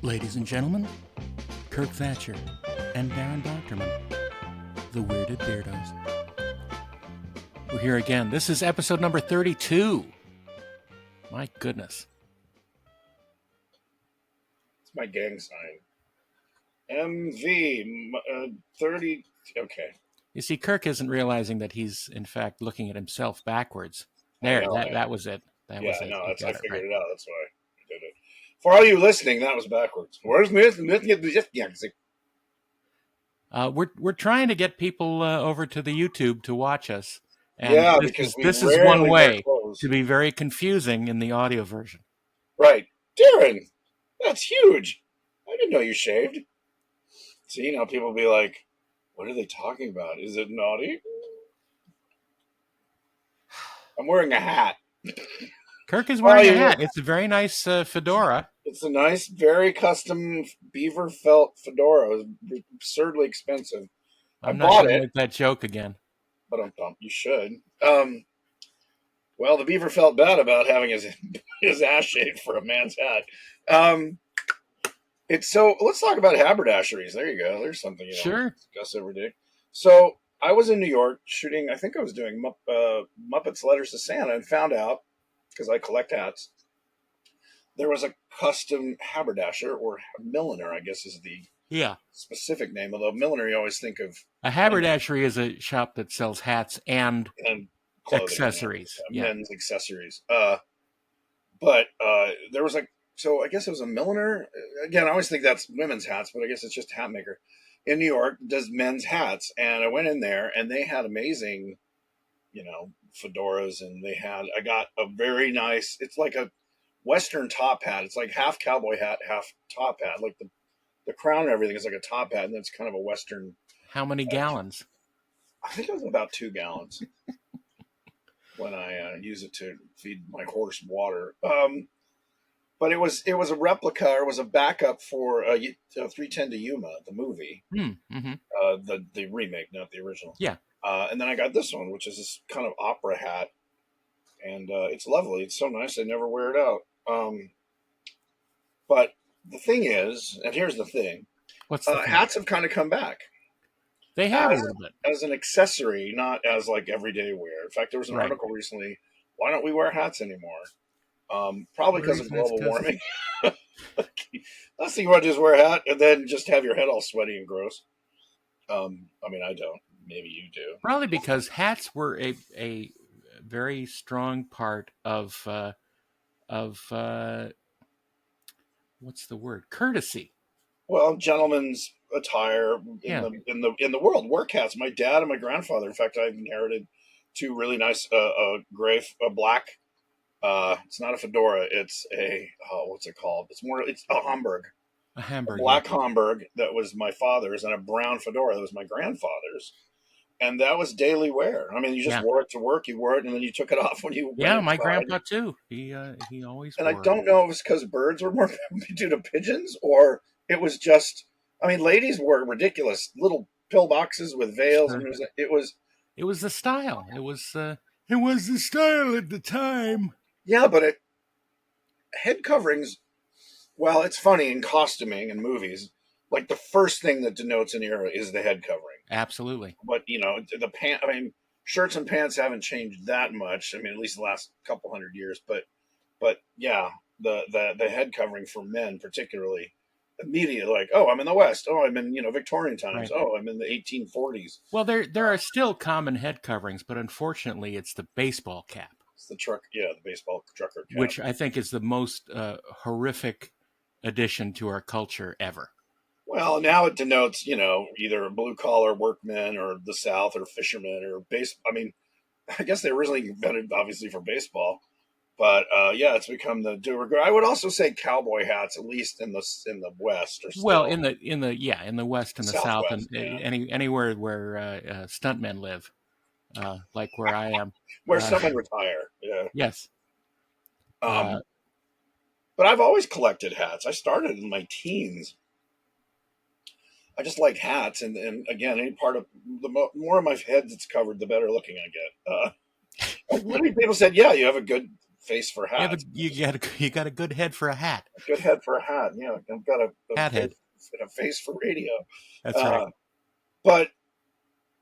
Ladies and gentlemen, Kirk Thatcher and Darren Doctorman, the Weirded Beardos. We're here again. This is episode number 32. My goodness. It's my gang sign. MV 30. Okay. You see, Kirk isn't realizing that he's, in fact, looking at himself backwards. There, that was it. That was it. No, I figured right. it out. That's why I did it. For all you listening, that was backwards. Where's this? We're trying to get people over to the YouTube to watch us. And yeah, this because is one way to be very confusing in the audio version. Right. Darren, that's huge. I didn't know you shaved. See, now people will be like, what are they talking about? Is it naughty? I'm wearing a hat. Kirk is wearing a hat. It's a very nice fedora. It's a nice, very custom beaver felt fedora. It was absurdly expensive. I'm not going to make that joke again. But you should. Well, the beaver felt bad about having his ass shaved for a man's hat. Let's talk about haberdasheries. There you go. There's something you don't discuss every day. So I was in New York shooting. I think I was doing Muppets Letters to Santa, and found out, because I collect hats, there was a custom haberdasher, or milliner, I guess is the specific name. Although milliner, you always think of a haberdashery is a shop that sells hats and clothing, accessories, men's accessories. But there was so I guess it was a milliner. Again, I always think that's women's hats, but I guess it's just a hat maker in New York does men's hats. And I went in there, and they had amazing, fedoras, and I got a very nice. It's like a Western top hat. It's like half cowboy hat, half top hat. Like the crown and everything is like a top hat, and then it's kind of a Western. How many gallons? I think it was about 2 gallons when I use it to feed my horse water. But it was a replica, or it was a backup for 310 to Yuma, the movie, the remake, not the original. Yeah. And then I got this one, which is this kind of opera hat, and it's lovely. It's so nice. I never wear it out. But the thing is, and here's the thing: hats have kind of come back. They have a little bit as an accessory, not as like everyday wear. In fact, there was an article recently. Why don't we wear hats anymore? Probably because of global warming. Last thing you want to do is wear a hat and then just have your head all sweaty and gross. I mean, I don't. Maybe you do. Probably because hats were a very strong part of what's the word? Courtesy. Well, gentlemen's attire in the world. Work hats. My dad and my grandfather. In fact, I've inherited 2 really nice black. It's not a fedora. It's what's it called? It's a Homburg. A Hamburg. A black Homburg that was my father's, and a brown fedora that was my grandfather's. And that was daily wear. I mean, you just wore it to work. You wore it, and then you took it off when you. Yeah, my grandpa too. He always. And I don't know if it was because birds were more due to pigeons, or it was just. I mean, ladies wore ridiculous little pillboxes with veils. Sure. I mean, it was the style. It was the style at the time. Yeah, but head coverings. Well, it's funny in costuming and movies. Like the first thing that denotes an era is the head covering. Absolutely. But the pant. I mean, shirts and pants haven't changed that much. I mean, at least the last couple hundred years. But yeah, the head covering for men particularly, immediately like, oh, I'm in the West. Oh, I'm in Victorian times. Right. Oh, I'm in the 1840s. Well, there are still common head coverings, but unfortunately, it's the baseball cap. It's the the baseball trucker cap, which I think is the most horrific addition to our culture ever. Well, now it denotes, either blue-collar workmen or the South or fishermen or I mean, I guess they originally invented, obviously, for baseball. But, it's become the do-or-go. I would also say cowboy hats, at least in the West. Well, in the West and the South, and anywhere where stuntmen live, like where I am. Where someone retire, yeah. Yes. But I've always collected hats. I started in my teens. I just like hats, and again, any part of the more of my head that's covered, the better looking I get. Many people said, "Yeah, you have a good face for You have hats. you got a good head for a hat. Good head for a hat. Yeah, I've got Hat head. a face for radio. That's right. But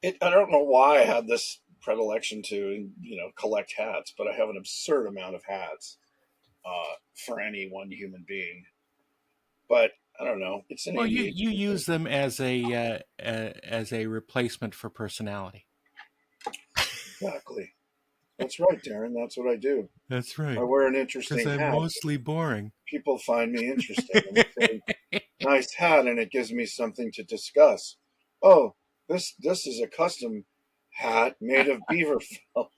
I don't know why I had this predilection to, collect hats, but I have an absurd amount of hats for any one human being. But I don't know. It's an Well, ADHD you thing. use them as a replacement for personality. Exactly. That's right, Darren. That's what I do. That's I right. wear an Because interesting I'm hat. mostly boring. People find me interesting and they say, nice hat, and it gives me something to discuss. Oh, this is a custom hat made of beaver felt.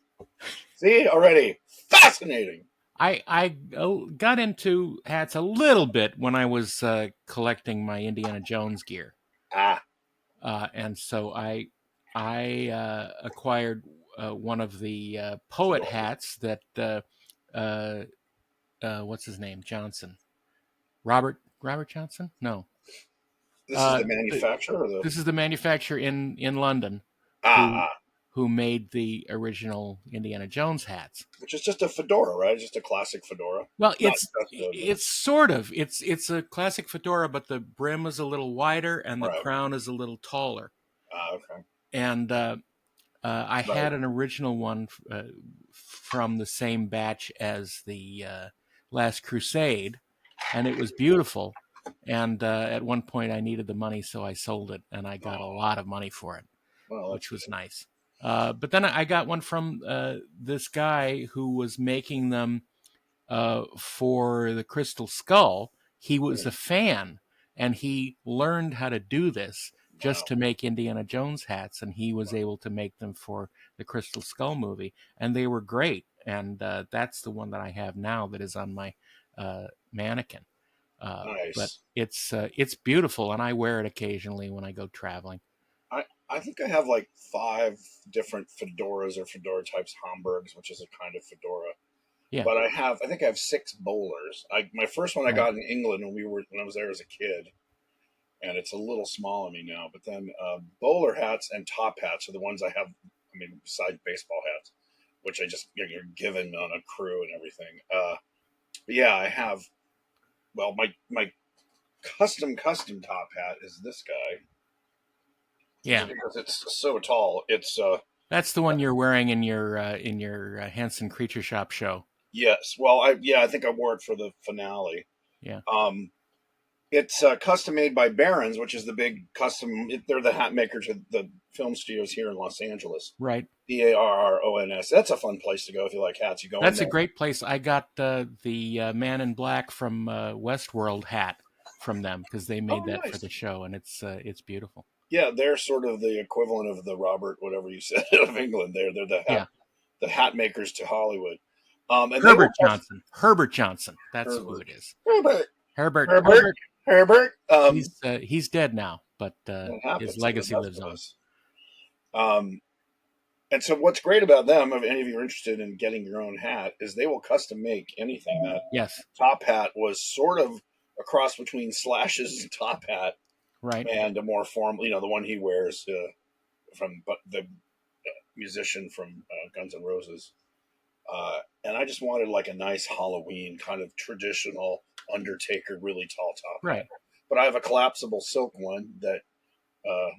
See, already fascinating. I got into hats a little bit when I was collecting my Indiana Jones gear, Ah, and so I acquired one of the poet fedora. hats that what's his name, Johnson, Robert Johnson? No, This is the the, manufacturer or the this is the manufacturer in London who ah, who made the original Indiana Jones hats. which is just a fedora, right? Just a classic fedora. Well, Not just a it's sort of it's a classic fedora, but the brim is a little wider and the right. crown is a little taller. Ah, okay. And I Right. had an original one from the same batch as the Last Crusade, and it was beautiful. And at one point, I needed the money, so I sold it, and I got a Oh, lot of money for it, well, that's which was good. nice. But then I got one from this guy who was making them for the Crystal Skull. He was Hmm. a fan, and he learned how to do this just Wow. to make Indiana Jones hats, and he was able to make them for the Crystal Skull movie, and they were great. And that's the one that I have now that is on my mannequin. But Nice. it's beautiful, and I wear it occasionally when I go traveling. I think I have like 5 different fedoras or fedora types Hamburgs, which is a kind of fedora. Yeah, But I think I have 6 bowlers. My first one I right. got in England when I was there as a kid, and it's a little small on me now. But then bowler hats and top hats are the ones I have. I mean, besides baseball hats, which I just you're given on a crew and everything. But yeah, I have. Well, my custom top hat is this guy, Yeah, and because it's so tall, it's that's the one you're wearing in your Henson Creature Shop show. yes. Well, I think I wore it for the finale. Yeah, Um, It's custom made by Barron's, which is the big custom. They're the hat makers of the film studios here in Los Angeles. right. Barrons. That's a fun place to go if you like hats. You go in That's a there. great place. I got the Man in Black from Westworld hat from them because they Oh, made that for nice. the show, and it's beautiful. Yeah, they're sort of the equivalent of the Robert, whatever you said, of England. They're Yeah, the hat makers to Hollywood. And they will Herbert Johnson. Herbert Johnson. That's who Herbert, it is. Herbert, Herbert. Herbert, Herbert. Herbert. He's dead now, but It his happens to the legacy best lives of on. us. Um, And so, what's great about them, if any of you are interested in getting your own hat, is they will custom make anything. That Yes. top hat was sort of a cross between Slash's top hat Right. and a more formal, the one he wears from the musician from Guns N' Roses. And I just wanted like a nice Halloween kind of traditional Undertaker, really tall top hat. Right. But I have a collapsible silk one that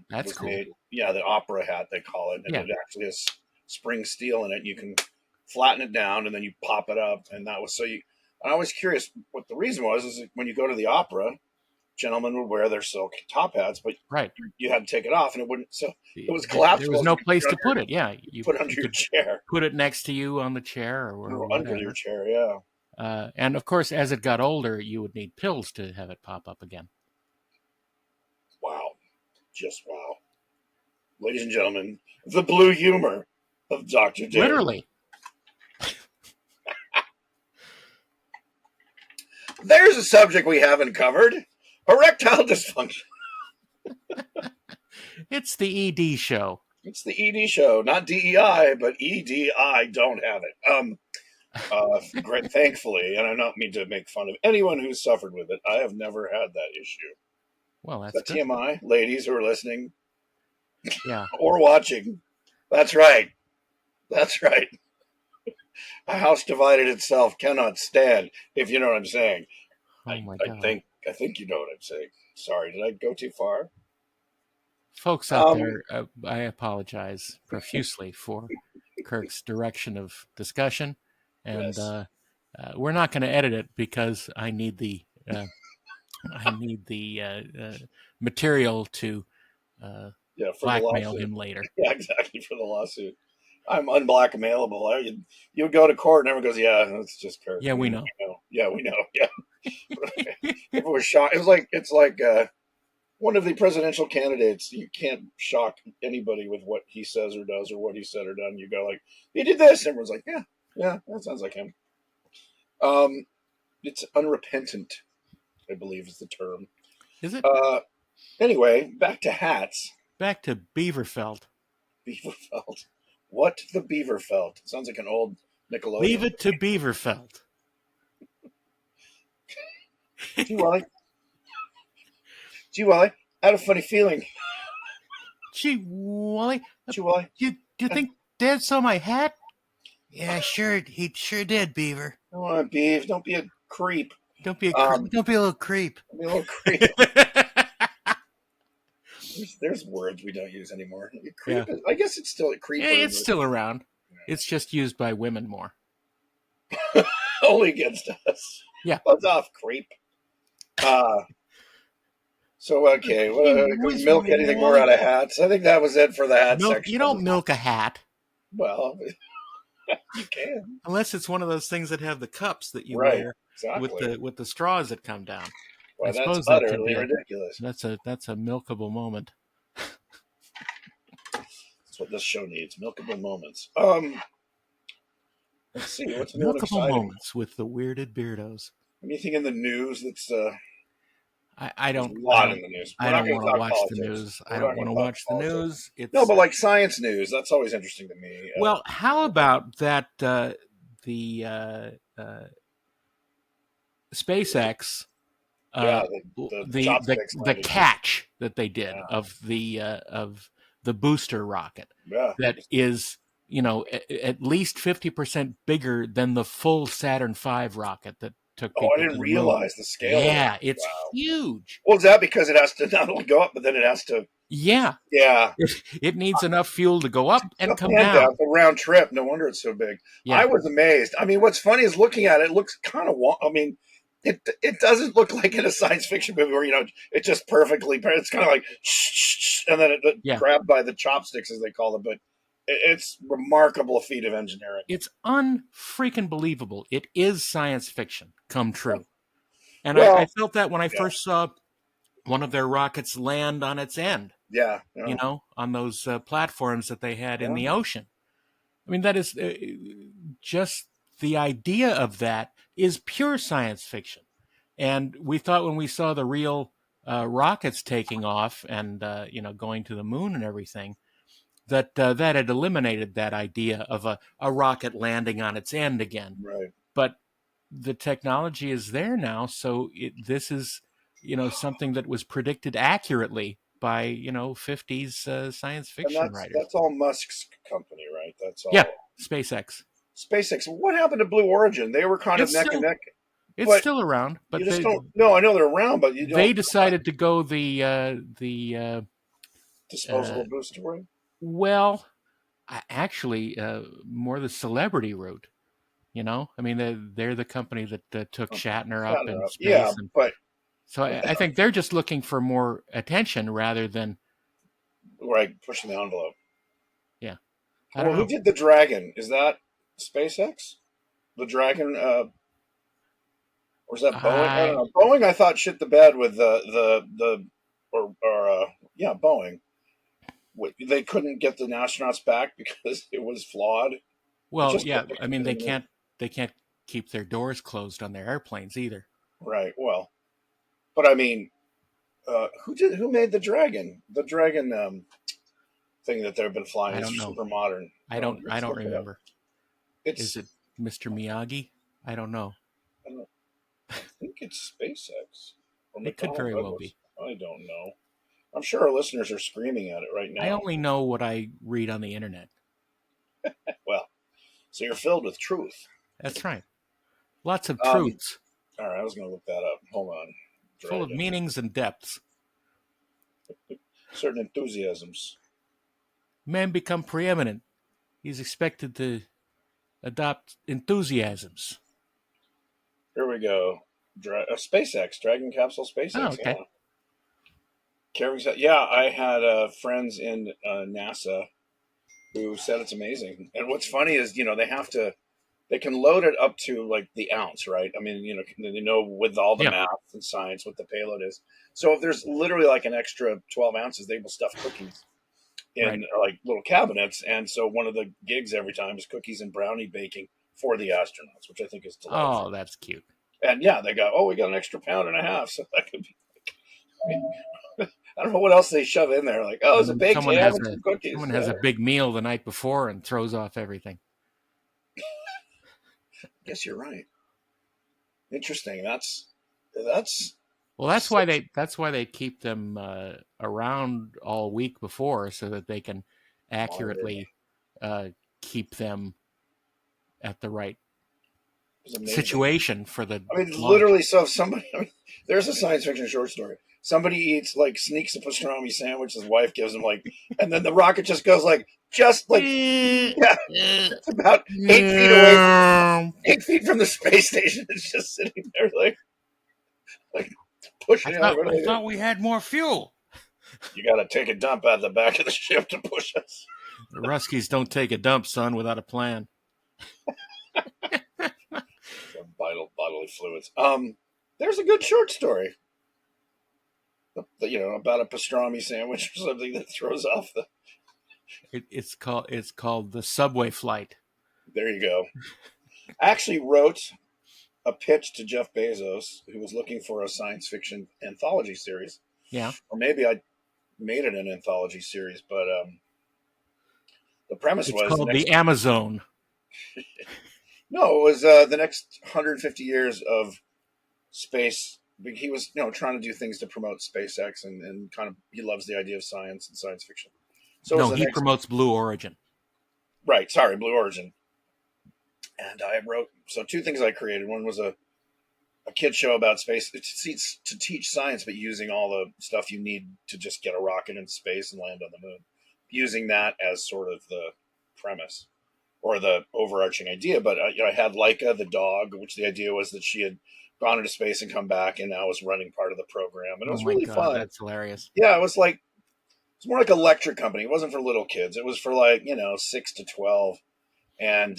That's was cool. made. Yeah, the opera hat they call it, and Yeah. it actually has spring steel in it. You can flatten it down, and then you pop it up, and that was so you. And I was curious what the reason was. Is when you go to the opera, gentlemen would wear their silk top hats, but Right. you had to take it off, and it wouldn't. So it was There was collapsible. So no you could place to put it. Yeah, put it under you your could chair put it next to you on the chair or or under your whatever. chair. Yeah. And of course, as it got older, you would need pills to have it pop up again. Wow. Just wow. Ladies and gentlemen, the blue humor of Dr. Dave. Literally. There's a subject we haven't covered: erectile dysfunction. It's the ED show. It's the ED show, not DEI, but EDI don't have it. Great, thankfully, and I don't mean to make fun of anyone who's suffered with it. I have never had that issue. Well, Is that's that good. TMI, ladies who are listening Yeah. or watching? That's right. That's right. A house divided itself cannot stand, if you know what I'm saying. Oh my I God. think you know what I'm saying. Sorry, did I go too far? Folks out Um, there, I apologize profusely for Kirk's direction of discussion, and yes. we're not going to edit it because I need the material to uh, Yeah, for the blackmail lawsuit. him later. Yeah, exactly, for the lawsuit. I'm unblackmailable. You go to court and everyone goes, yeah, that's just Kirk. Yeah, we know. Yeah, we know. Yeah. If it was shot, it's like one of the presidential candidates. You can't shock anybody with what he says or does or what he said or done. You go like, he did this. Everyone's like, yeah, yeah, that sounds like him. Um, it's unrepentant, I believe is the term. Is it? Uh, anyway, back to hats. Back to Beaverfeld. Beaverfeld. What the Beaverfeld? Sounds like an old Leave Nickelodeon. it to Beaverfeld. Gee, Wally. Gee, Wally. I had a funny feeling. Gee, Wally, Gee, Wally. do you think Dad saw my hat? Yeah, sure. He sure did, Beaver. Come on, Beav. Don't be a creep. Don't be a Um, don't be a little creep. don't be a little creep. There's words we don't use anymore. Creep. Yeah. I guess it's still a creeper. Yeah, it's still around. It's just used by women more. Only against us. Yeah. Buzz off, creep. So okay, can we milk anything more out of hats? I think that was it for the hat section. You don't milk a hat Well, you can. unless it's one of those things that have the cups that you Right. wear Exactly. with the straws that come down. Why, I that's suppose that could utterly be ridiculous. that's a milkable moment. That's what this show needs. Milkable moments. Let's see. What's new and Milkable exciting? moments with the weirded Beardos. Anything in the news that's I there's don't a lot in the news. We're I not don't going want to to talk watch politics. the news. We're I not don't want gonna to talk watch the politics. news. It's No, but like science news, that's always interesting to me. well, how about that the SpaceX yeah, the chopsticks the landed. catch that they did Yeah. of the booster rocket Yeah. that is at least 50% bigger than the full Saturn V rocket that took Oh, I people to didn't the moon. realize the scale of it. Yeah, it's Wow. huge. Well, is that because it has to not only go up, but then it has to? Yeah, Yeah. it needs enough fuel to go up and Up come and down. down. It's a round trip. No wonder it's so big. Yeah. I was amazed. I mean, what's funny is looking at it, it looks kind of. I mean, it doesn't look like in a science fiction movie where it just perfectly. It's kind of like and then it Yeah. grabbed by the chopsticks as they call it. But it's remarkable feat of engineering. It's unfreaking believable. It is science fiction come true. And Well, I felt that when I first saw one of their rockets land on its end, yeah. on those platforms that they had in Yeah. the ocean. I mean, that is just the idea of that is pure science fiction. And we thought when we saw the real rockets taking off and, going to the moon and everything, that that had eliminated that idea of a rocket landing on its end again. Right. But the technology is there now, so this is something that was predicted accurately by 50s science fiction And writers. that's all Musk's company, right? That's all. Yeah, SpaceX. SpaceX. What happened to Blue Origin? They were kind of neck and neck. It's still around, but you just don't. No, I know they're around, but you don't. They decided to go the disposable booster way. Well, actually, more the celebrity route. I mean, they're the company that took Shatner up in space. Yeah, but so I think they're just looking for more attention rather than pushing the envelope. Yeah. Well, who did the Dragon? Is that SpaceX? The Dragon, or is that Boeing? I don't know. Boeing, I thought shit the bed with Boeing. They couldn't get the astronauts back because it was flawed. Well, yeah, I mean they can't keep their doors closed on their airplanes either. Right. Well, but I mean, who made the Dragon? The Dragon thing that they've been flying is super modern. I don't remember. Is it Mr. Miyagi? I don't know. I think it's SpaceX. It could very well be. I don't know. I'm sure our listeners are screaming at it right now. I only know what I read on the internet. Well, So you're filled with truth. That's right. Lots of Um, truths, all right, I was going to look that up. Hold on. full of Dragon. meanings and depths. Certain enthusiasms. Man become preeminent. He's expected to adopt enthusiasms. Here we go. SpaceX, Dragon Capsule Oh, SpaceX. okay. Yeah. Yeah, I had friends in NASA who said it's amazing. And what's funny is, they can load it up to like the ounce, right? I mean, with all the Yeah, math and science what the payload is. So if there's literally like an extra 12 ounces, they will stuff cookies right. in like little cabinets. And so one of the gigs every time is cookies and brownie baking for the astronauts, which I think is delightful. Oh, that's cute. And yeah, they go, oh, we got an extra pound and a half. So that could be, I mean, I don't know what else they shove in there. Like, oh, And it's a then baked ham and some cookies. someone has Yeah, a big meal the night before and throws off everything. I guess you're right. Interesting. That's Well, that's why they keep them around all week before, so that they can monitored. accurately keep them at the right It's amazing. situation for the I mean, launch. literally. So if somebody, there's a science fiction short story. Somebody eats like sneaks a pastrami sandwich his wife gives him and then the rocket just goes yeah, it's about 8 feet away, 8 feet from the space station. It's just sitting there like I pushing out. thought I thought we had more fuel. You got to take a dump out the back of the ship to push us. The Ruskies don't take a dump, son, without a plan. Some vital bodily fluids. There's a good short story. About a pastrami sandwich or something that throws off the. It's called the Subway Flight. There you go. I actually wrote a pitch to Jeff Bezos, who was looking for a science fiction anthology series, Yeah, or maybe I made it an anthology series. But the premise it's was the called next. the Amazon. No, it was the next 150 years of space. He was, trying to do things to promote SpaceX and kind of he loves the idea of science and science fiction. So it was No, the he next. promotes Blue Origin. Right, sorry, Blue Origin. And I wrote two things I created. One was a kid show about space to teach science, but using all the stuff you need to just get a rocket into space and land on the moon, using that as sort of the premise or the overarching idea. But I had Laika the dog, which the idea was that she had gone into space and come back, and now was running part of the program, and it Oh was my really God, fun. that's hilarious. Yeah, it's more like a lecture company. It wasn't for little kids. It was for 6 to 12, and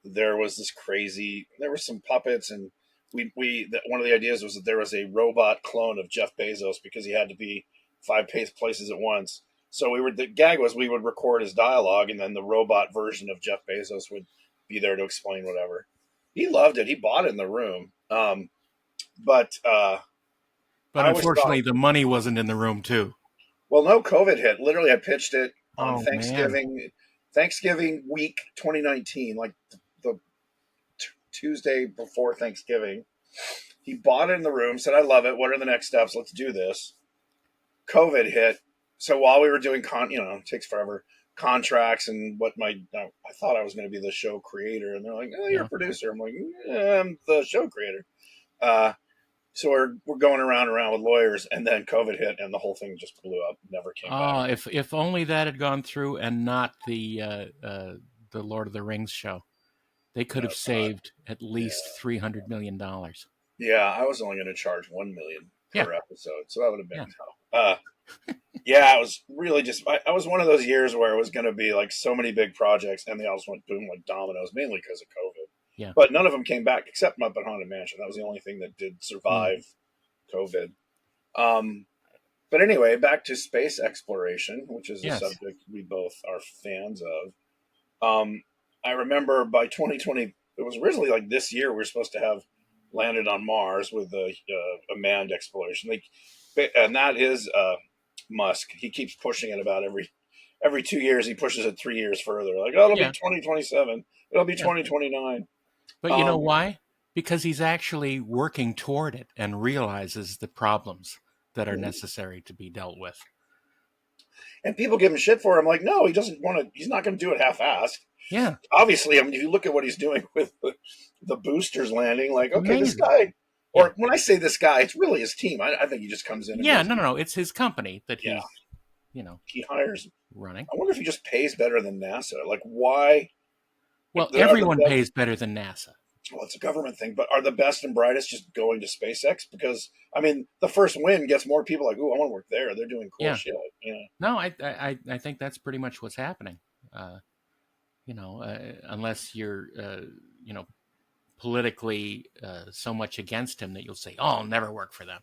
there was this crazy. There were some puppets, and one of the ideas was that there was a robot clone of Jeff Bezos because he had to be five places at once. So the gag was we would record his dialogue, and then the robot version of Jeff Bezos would be there to explain whatever. He loved it. He bought it in the room. But But I always thought, unfortunately, the money wasn't in the room too. well, no, COVID hit. Literally, I pitched it on Oh man, Thanksgiving week 2019, like the Tuesday before Thanksgiving. He bought it in the room, said, I love it. What are the next steps? Let's do this. COVID hit. So while we were doing, it takes forever, contracts and I thought I was going to be the show creator. And they're like, oh, you're yeah. a producer. I'm like, yeah, I'm the show creator. Uh, so we're going around and around with lawyers. And then COVID hit and the whole thing just blew up, never came back. Oh, if only that had gone through and not the Lord of the Rings show, they could have God. saved at least $300 million. Yeah, I was only going to charge $1 million Yeah, per episode. So that would have yeah, been no. Yeah, it was really just. I was one of those years where it was going to be like so many big projects, and they all just went boom like dominoes, mainly because of COVID. yeah. But none of them came back except Muppet Haunted Mansion. That was the only thing that did Mm. survive COVID. Um, but anyway, back to space exploration, which is a Yes. subject we both are fans of. I remember by 2020, it was originally like this year we were supposed to have landed on Mars with a manned exploration. And that is Musk. He keeps pushing it about every 2 years. He pushes it 3 years further. Like, oh, it'll be Yeah, 2027. It'll be yeah. 2029. But you know Um, why? Because he's actually working toward it and realizes the problems that are necessary to be dealt with. and people give him shit for it. I'm like, no, he doesn't want to. He's not going to do it half-assed. Yeah, Obviously, I mean, if you look at what he's doing with the boosters landing, like, it's okay, this amazing. guy, Yeah, or when I say this guy, it's really his team. I think he just comes in and yeah. does, No, no, no. It's his company that yeah, he's, you know, he hires. running. I wonder if he just pays better than NASA. Like, why Well, are the everyone best? pays better than NASA. Well, it's a government thing, but are the best and brightest just going to SpaceX? Because I mean, the first win gets more people like, "Ooh, I want to work there. They're doing cool Yeah. shit." Yeah, No, I think that's pretty much what's happening. Uh, unless you're, you know, politically so much against him that you'll say, "Oh, I'll never work for them."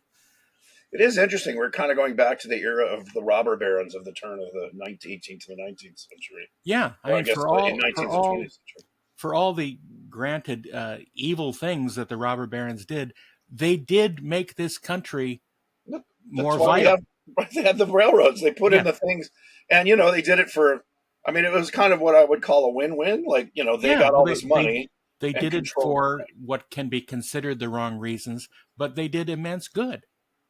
it is interesting. We're kind of going back to the era of the robber barons of the turn of the 18th to the 19th century, Yeah, I or I mean, guess for the all for 19th and all 20th century. for all the granted evil things that the robber barons did, they did make this country Look, that's more why we vital. have they had the railroads. They put in Yeah, the things, and they did it for. I mean, it was kind of what I would call a win-win. Like they yeah. got Well, all this money they and did it controlled for everything. what can be considered the wrong reasons, but they did immense good.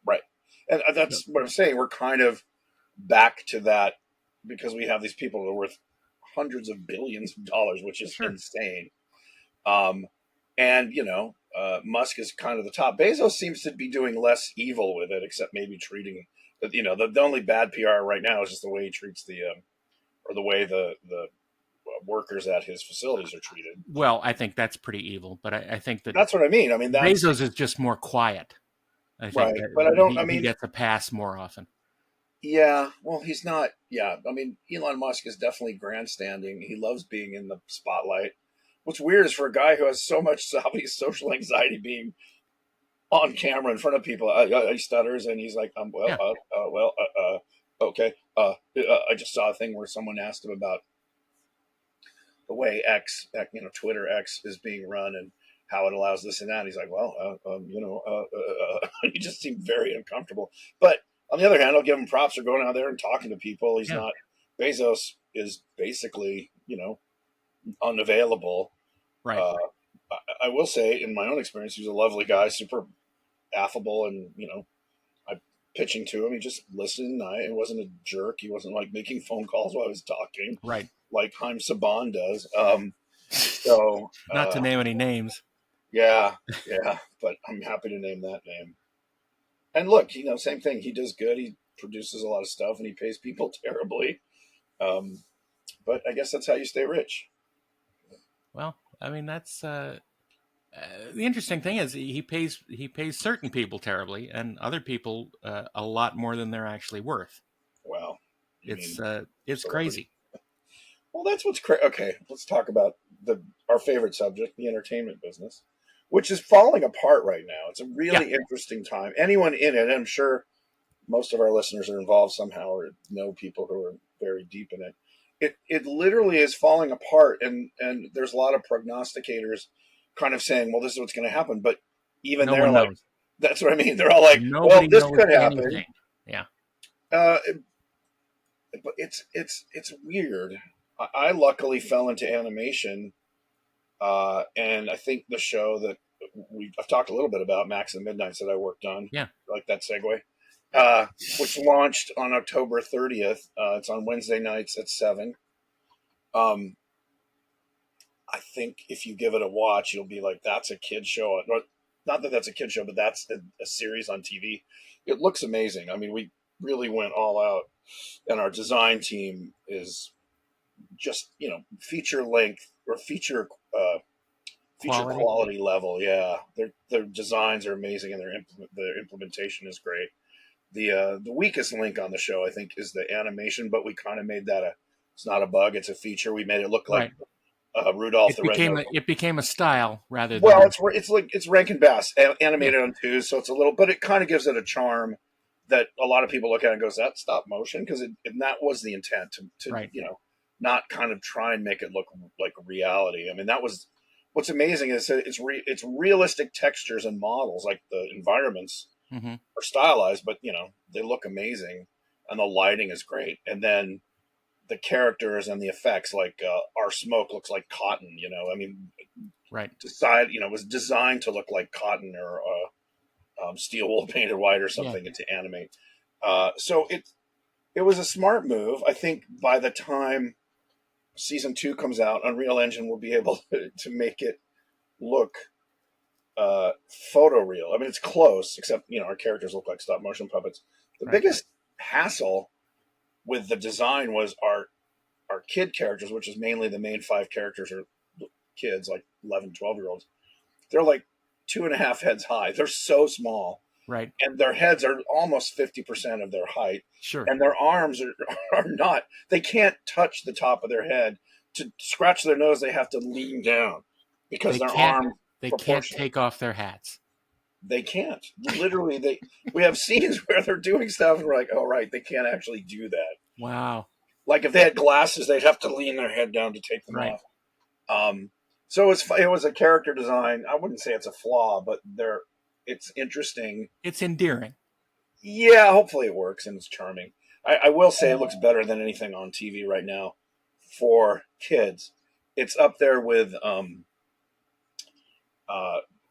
Right. And So, that's what I'm saying. We're kind of back to that because we have these people that are worth hundreds of billions of dollars, which is sure. insane. Um, and Musk is kind of the top. Bezos seems to be doing less evil with it, except maybe treating. The only bad PR right now is just the way he treats or the way the workers at his facilities are treated. Well, I think that's pretty evil, but I think that That's what I mean. I mean, that's Bezos is just more quiet. I think right. that But I don't. I he mean, gets a pass more often. yeah, well, he's not. Yeah, I mean, Elon Musk is definitely grandstanding. He loves being in the spotlight. What's weird is for a guy who has so much social anxiety being on camera in front of people, he stutters and he's like, Yeah, okay. I just saw a thing where someone asked him about the way Twitter X is being run and how it allows this and that. And he's like, well, he just seemed very uncomfortable. But on the other hand, I'll give him props for going out there and talking to people. He's yeah, not. Bezos is basically, unavailable. right. Uh, I will say, in my own experience, he was a lovely guy, super affable, and I pitching to him. He just listened. He wasn't a jerk. He wasn't like making phone calls while I was talking, Right. like Haim Saban does. So Not to name any names. yeah, yeah, but I'm happy to name that name. And look, same thing. He does good. He produces a lot of stuff, and he pays people terribly. Um, but I guess that's how you stay rich. Well, I mean that's the interesting thing is he pays certain people terribly and other people a lot more than they're actually worth. Wow, you mean It's celebrity? crazy. Well, that's what's crazy. Okay, let's talk about our favorite subject, the entertainment business, which is falling apart right now. It's a Yeah. really interesting time. Anyone in it, I'm sure most of our listeners are involved somehow or know people who are very deep in it. It literally is falling apart, and there's a lot of prognosticators kind of saying, "Well, this is what's going to happen," but even No they're one like, knows. "That's what I mean." They're all like, "Well, Nobody this knows could happen." anything. Yeah. Uh, but it's weird. I luckily fell into animation, and I think the show that I've talked a little bit about, Max and Midnights, that I worked on, Yeah. like that segue, which launched on October 30th. It's on Wednesday nights at 7. Um, I think if you give it a watch, you'll be like, "That's a kid show." Not that that's a kid show, but that's a series on TV. It looks amazing. I mean, we really went all out, and our design team is just feature length or feature Quality. quality level. Yeah, their designs are amazing and their implementation is great. The weakest link on the show, I think, is the animation, but we kind of made that it's not a bug, it's a feature. We made it look like Right. Rudolph the Red-Nosed. It became a style rather Well, than it's like it's Rankin Bass yeah. animated on twos, so it's a little, but it kind of gives it a charm that a lot of people look at and goes, "That's stop motion," because and that was the intent to Right. not kind of try and make it look like reality. I mean, that was what's amazing is that it's realistic textures and models, like the environments Hmm. are stylized, but they look amazing, and the lighting is great, and then the characters and the effects, like our smoke looks like cotton. I mean, Right. was designed to look like cotton or steel wool painted white or Yeah. something, and to animate. So it was a smart move. I think by the time season 2 comes out, Unreal Engine will be able to make it look photoreal. I mean, it's close, except our characters look like stop motion puppets. The Right. biggest hassle with the design was our kid characters, which is mainly the main 5 characters are kids, like 11, 12-year-olds. They're like 2.5 heads high. They're so small, Right. and their heads are almost 50% of their height, Sure. and their arms are not. They can't touch the top of their head. To scratch their nose, they have to lean down because They their can't. arm They can't proportional. take off their hats. They can't. Literally, we have scenes where they're doing stuff, and we're like, oh, right, they can't actually do that. Wow. Like if they had glasses, they'd have to lean their head down to take them Right. off. So it was a character design. I wouldn't say it's a flaw, but it's interesting. It's endearing. Yeah, hopefully it works and it's charming. I will say it looks better than anything on TV right now for kids. It's up there with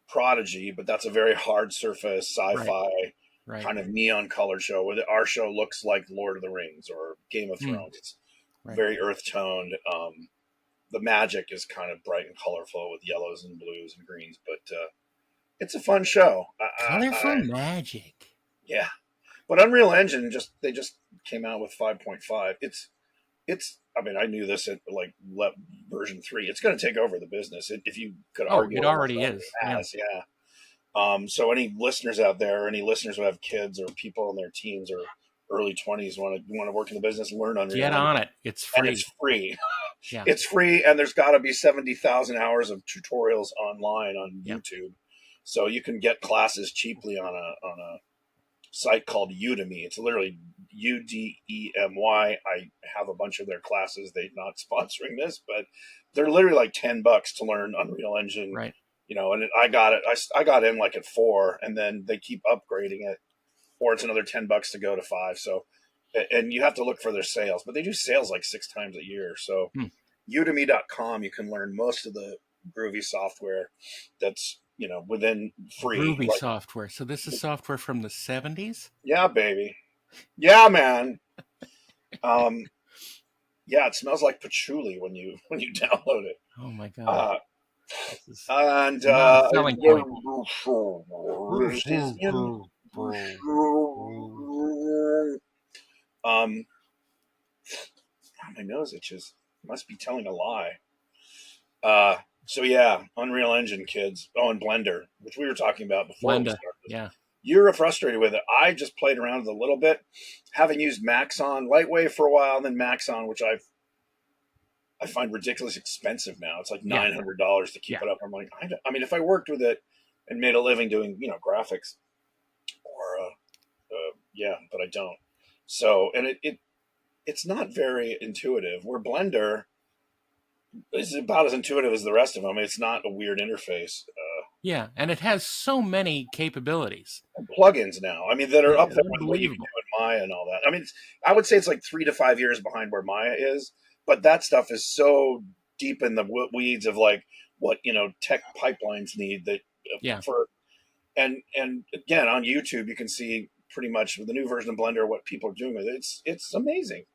Prodigy, but that's a very hard surface sci-fi Right. kind of neon colored show. Where our show looks like Lord of the Rings or Game of Thrones. It's very earth toned. The magic is kind of bright and colorful with yellows and blues and greens, but it's a fun show. Colorful magic. Yeah, but Unreal Engine they just came out with 5.5. It's. I mean, I knew this at like version 3. It's going to take over the business. If you could argue, it already is. It has, yeah. So any listeners out there, any listeners who have kids or people in their teens or early 20s want to work in the business, learn Unreal. Get on it. It's free. And it's free. Yeah. It's free, and there's got to be 70,000 hours of tutorials online on YouTube, so you can get classes cheaply on a site called Udemy. It's literally Udemy. I have a bunch of their classes. They're not sponsoring this, but they're literally like $10 to learn Unreal Engine. Right. And I got it. I got in like at 4, and then they keep upgrading it, or it's another $10 to go to 5. So. And you have to look for their sales, but they do sales like 6 times a year. So Udemy.com, you can learn most of the groovy software that's, within free. Groovy software. So this is software from the 70s? Yeah, baby. Yeah, man. Yeah, it smells like patchouli when you download it. Oh my God. And selling point. My nose itches. Must be telling a lie. So yeah, Unreal Engine, kids. Oh, and Blender, which we were talking about before we started. Yeah. You're frustrated with it. I just played around with it a little bit, having used Maxon Lightwave for a while, and then Maxon, which I find ridiculously expensive now. It's like $900 to keep it up. I'm like, I mean, if I worked with it and made a living doing, graphics, or but I don't. So, and it's not very intuitive. Where Blender is about as intuitive as the rest of them. It's not a weird interface. Yeah, and it has so many capabilities. And plugins now. I mean, that are up there with what you can do in Maya and all that. I mean, I would say it's like 3 to 5 years behind where Maya is, but that stuff is so deep in the weeds of like what tech pipelines need that. And again, on YouTube you can see pretty much with the new version of Blender what people are doing with it. It's amazing.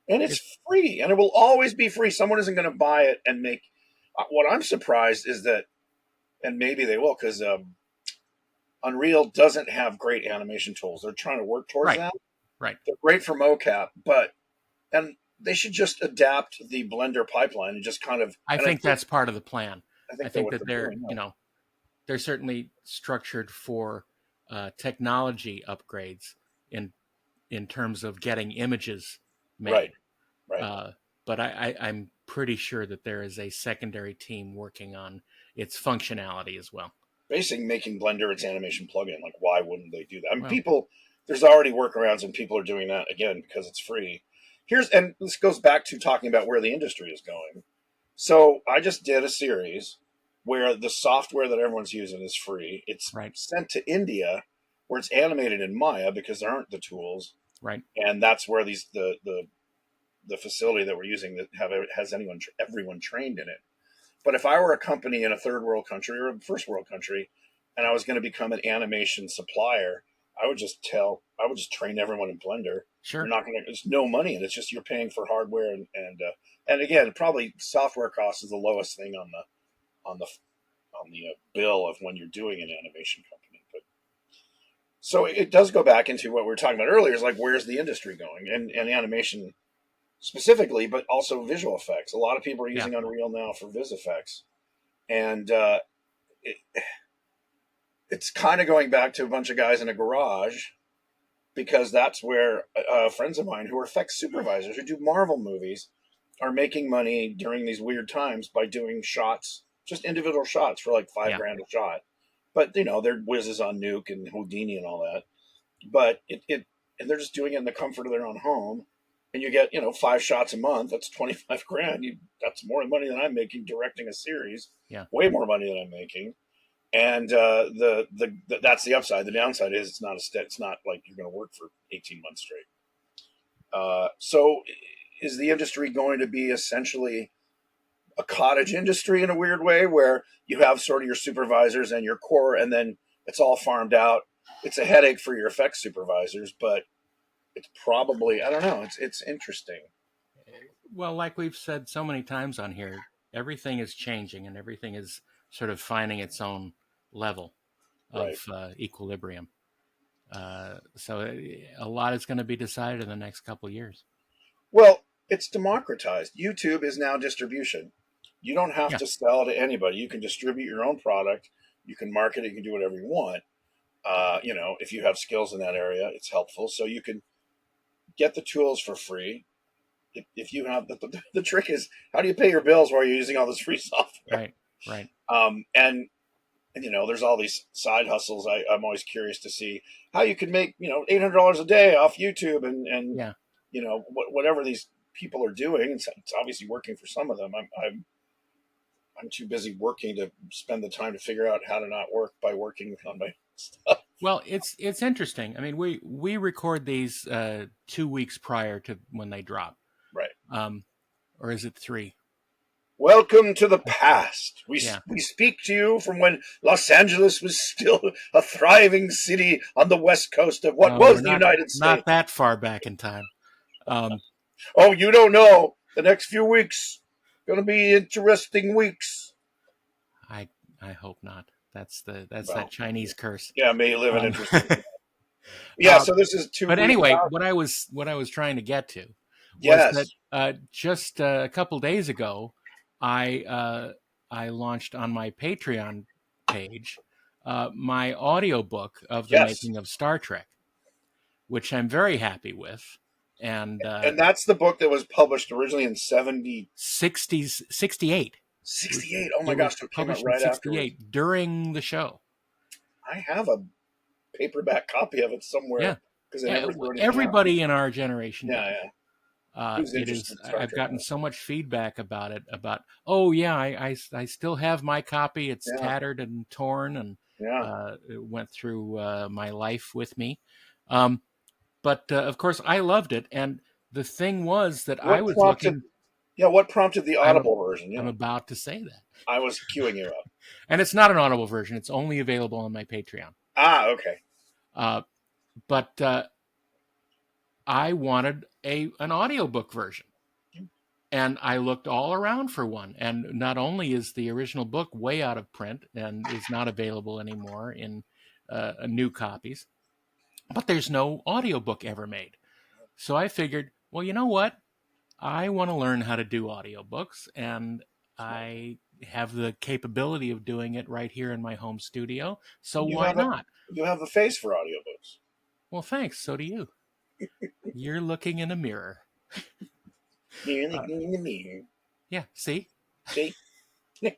And it's free, and it will always be free. Someone isn't going to buy it and make. What I'm surprised is that, and maybe they will, because Unreal doesn't have great animation tools. They're trying to work towards that. Right. They're great for mocap, and they should just adapt the Blender pipeline and just kind of. I think that's part of the plan. I think that they're doing, they're certainly structured for technology upgrades in terms of getting images made. Right. But I'm pretty sure that there is a secondary team working on its functionality as well. Basically, making Blender its animation plugin. Like, why wouldn't they do that? I mean, there's already workarounds, and people are doing that again because it's free. And this goes back to talking about where the industry is going. So I just did a series where the software that everyone's using is free. It's sent to India, where it's animated in Maya because there aren't the tools. Right. And that's where the facility that we're using that has everyone trained in it. But if I were a company in a third world country or a first world country, and I was going to become an animation supplier, I would just train everyone in Blender Sure. You're not going to. It's no money, and it's just you're paying for hardware and again, probably software cost is the lowest thing on the bill of when you're doing an animation company. But so it does go back into what we were talking about earlier. Is like where's the industry going and animation specifically, but also visual effects. A lot of people are Yeah. using Unreal now for vis effects, and it, it's kind of going back to a bunch of guys in a garage because that's where friends of mine who are effects supervisors who do Marvel movies are making money during these weird times by doing shots, just individual shots for like five Yeah. grand a shot. But they're whizzes on Nuke and Houdini and all that. But and they're just doing it in the comfort of their own home. And you get 5 shots a month. That's 25 grand. That's more money than I'm making directing a series. Yeah. Way more money than I'm making. And that's the upside. The downside is it's not like you're going to work for 18 months straight. So is the industry going to be essentially a cottage industry in a weird way where you have sort of your supervisors and your core and then it's all farmed out? It's a headache for your effects supervisors, but it's probably, I don't know, it's interesting. Well, like we've said so many times on here, everything is changing and everything is sort of finding its own level of Right. equilibrium. So a lot is going to be decided in the next couple of years. Well, it's democratized. YouTube is now distribution. You don't have Yeah. to sell to anybody. You can distribute your own product. You can market it. You can do whatever you want. If you have skills in that area, it's helpful. So you can get the tools for free. If you have the trick is how do you pay your bills while you're using all this free software? Right. Right. And there's all these side hustles. I'm always curious to see how you can make $800 a day off YouTube and Yeah. whatever these people are doing. It's obviously working for some of them. I'm too busy working to spend the time to figure out how to not work by working on my stuff. Well, it's interesting. I mean, we record these 2 weeks prior to when they drop. Right. Or is it 3? Welcome to the past. We Yeah. we speak to you from when Los Angeles was still a thriving city on the west coast of what No, was we're the United not States. that far back in time. Oh, you don't know. The next few weeks going to be interesting weeks. I hope not. That's Well, that Chinese curse. yeah, may live in Um, interesting. Yeah, so this is 2 but weeks anyway, out. what I was trying to get to was that Yes. just a couple days ago, I launched on my Patreon page my audiobook of the Yes. making of Star Trek, which I'm very happy with. And And that's the book that was published originally in 70 60s 68. 68. Oh my It was gosh, so it came out published in right afterwards. 68 during the show. I have a paperback copy of it somewhere Yeah. because I never threw anything out. Everybody in our generation Yeah, does. yeah. Who's It interested is. in Star I've Trek? gotten so much feedback about it. Oh yeah, I still have my copy. It's Yeah, tattered and torn, and yeah. it went through my life with me. But of course, I loved it. And the thing was that I What was prompted? looking. Yeah, what prompted the I'm Audible version? I'm Yeah, about to say that, I was queuing you up. and it's not an Audible version. It's only available on my Patreon. Ah, okay. But I wanted an audiobook version. And I looked all around for one. And not only is the original book way out of print and is not available anymore in new copies, but there's no audiobook ever made. So I figured, well, you know what? I want to learn how to do audiobooks, and I have the capability of doing it right here in my home studio. So You why have a not? you have a face for audiobooks. Well, thanks. So do you. You're looking in a mirror. You're looking in the mirror. Yeah, see? See? All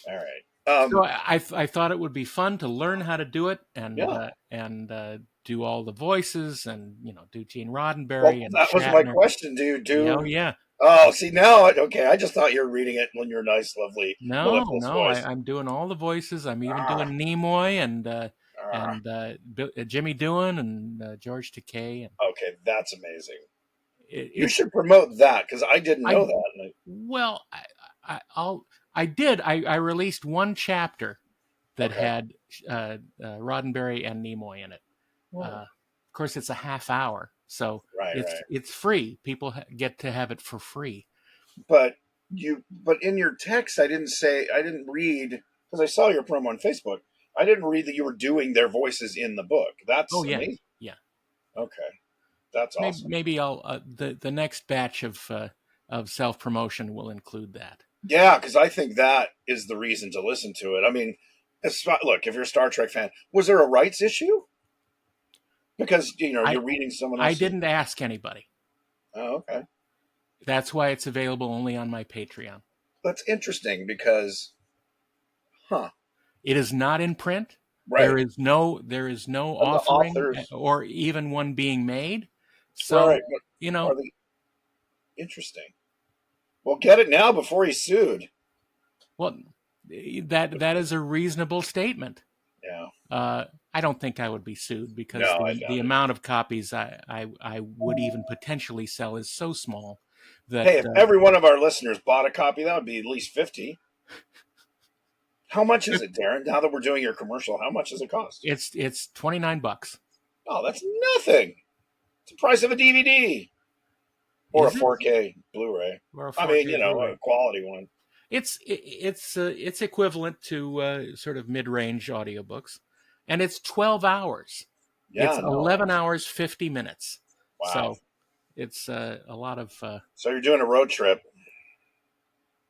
right. So I thought it would be fun to learn how to do it Yeah. and do all the voices and do Gene Roddenberry Well, and that was my Shatner. question. Do you Yeah, oh do? yeah. Oh, see now, okay. I just thought you were reading it in your nice, lovely, No, mellifluous no, voice. I'm doing all the voices. I'm even Ah, doing Nimoy and ah. Jimmy Doohan and George Takei. And Okay, that's amazing. You it's should promote that because I didn't know I that. And well I did I released one chapter that okay. had Roddenberry and Nimoy in it. Hmm. Of course, it's a half hour, So Right, it's free. People get to have it for free. but in your text, I didn't read, because I saw your promo on Facebook. I didn't read that you were doing their voices in the book. That's Oh yeah, amazing. yeah. Okay, that's awesome. Maybe I'll the next batch of self promotion will include that. Yeah, because I think that is the reason to listen to it. I mean, look, if you're a Star Trek fan, was there a rights issue? Because I you're reading someone I else's. didn't ask anybody. Oh, okay, That's why it's available only on my Patreon. that's interesting because, huh? It is not in print. Right, There is no and the offering authors. or even one being made. Right, So, but you know, are they interesting? Well, get it now before he's sued. well, that is a reasonable statement. Yeah, I don't think I would be sued because no, I the doubt it. amount of copies I would even potentially sell is so small that Hey, if every one of our listeners bought a copy, that would be at least 50. How much is it, Darren? Now that we're doing your commercial, how much does it cost? it's $29. Oh, that's nothing. It's the price of a DVD or a Is it? 4K Blu-ray. Or a I mean, 4K Blu-ray? a quality one. It's equivalent to sort of mid-range audiobooks, and it's 12 hours. It's Yeah, no. 11 hours 50 minutes. Wow. So it's a lot of. So you're doing a road trip.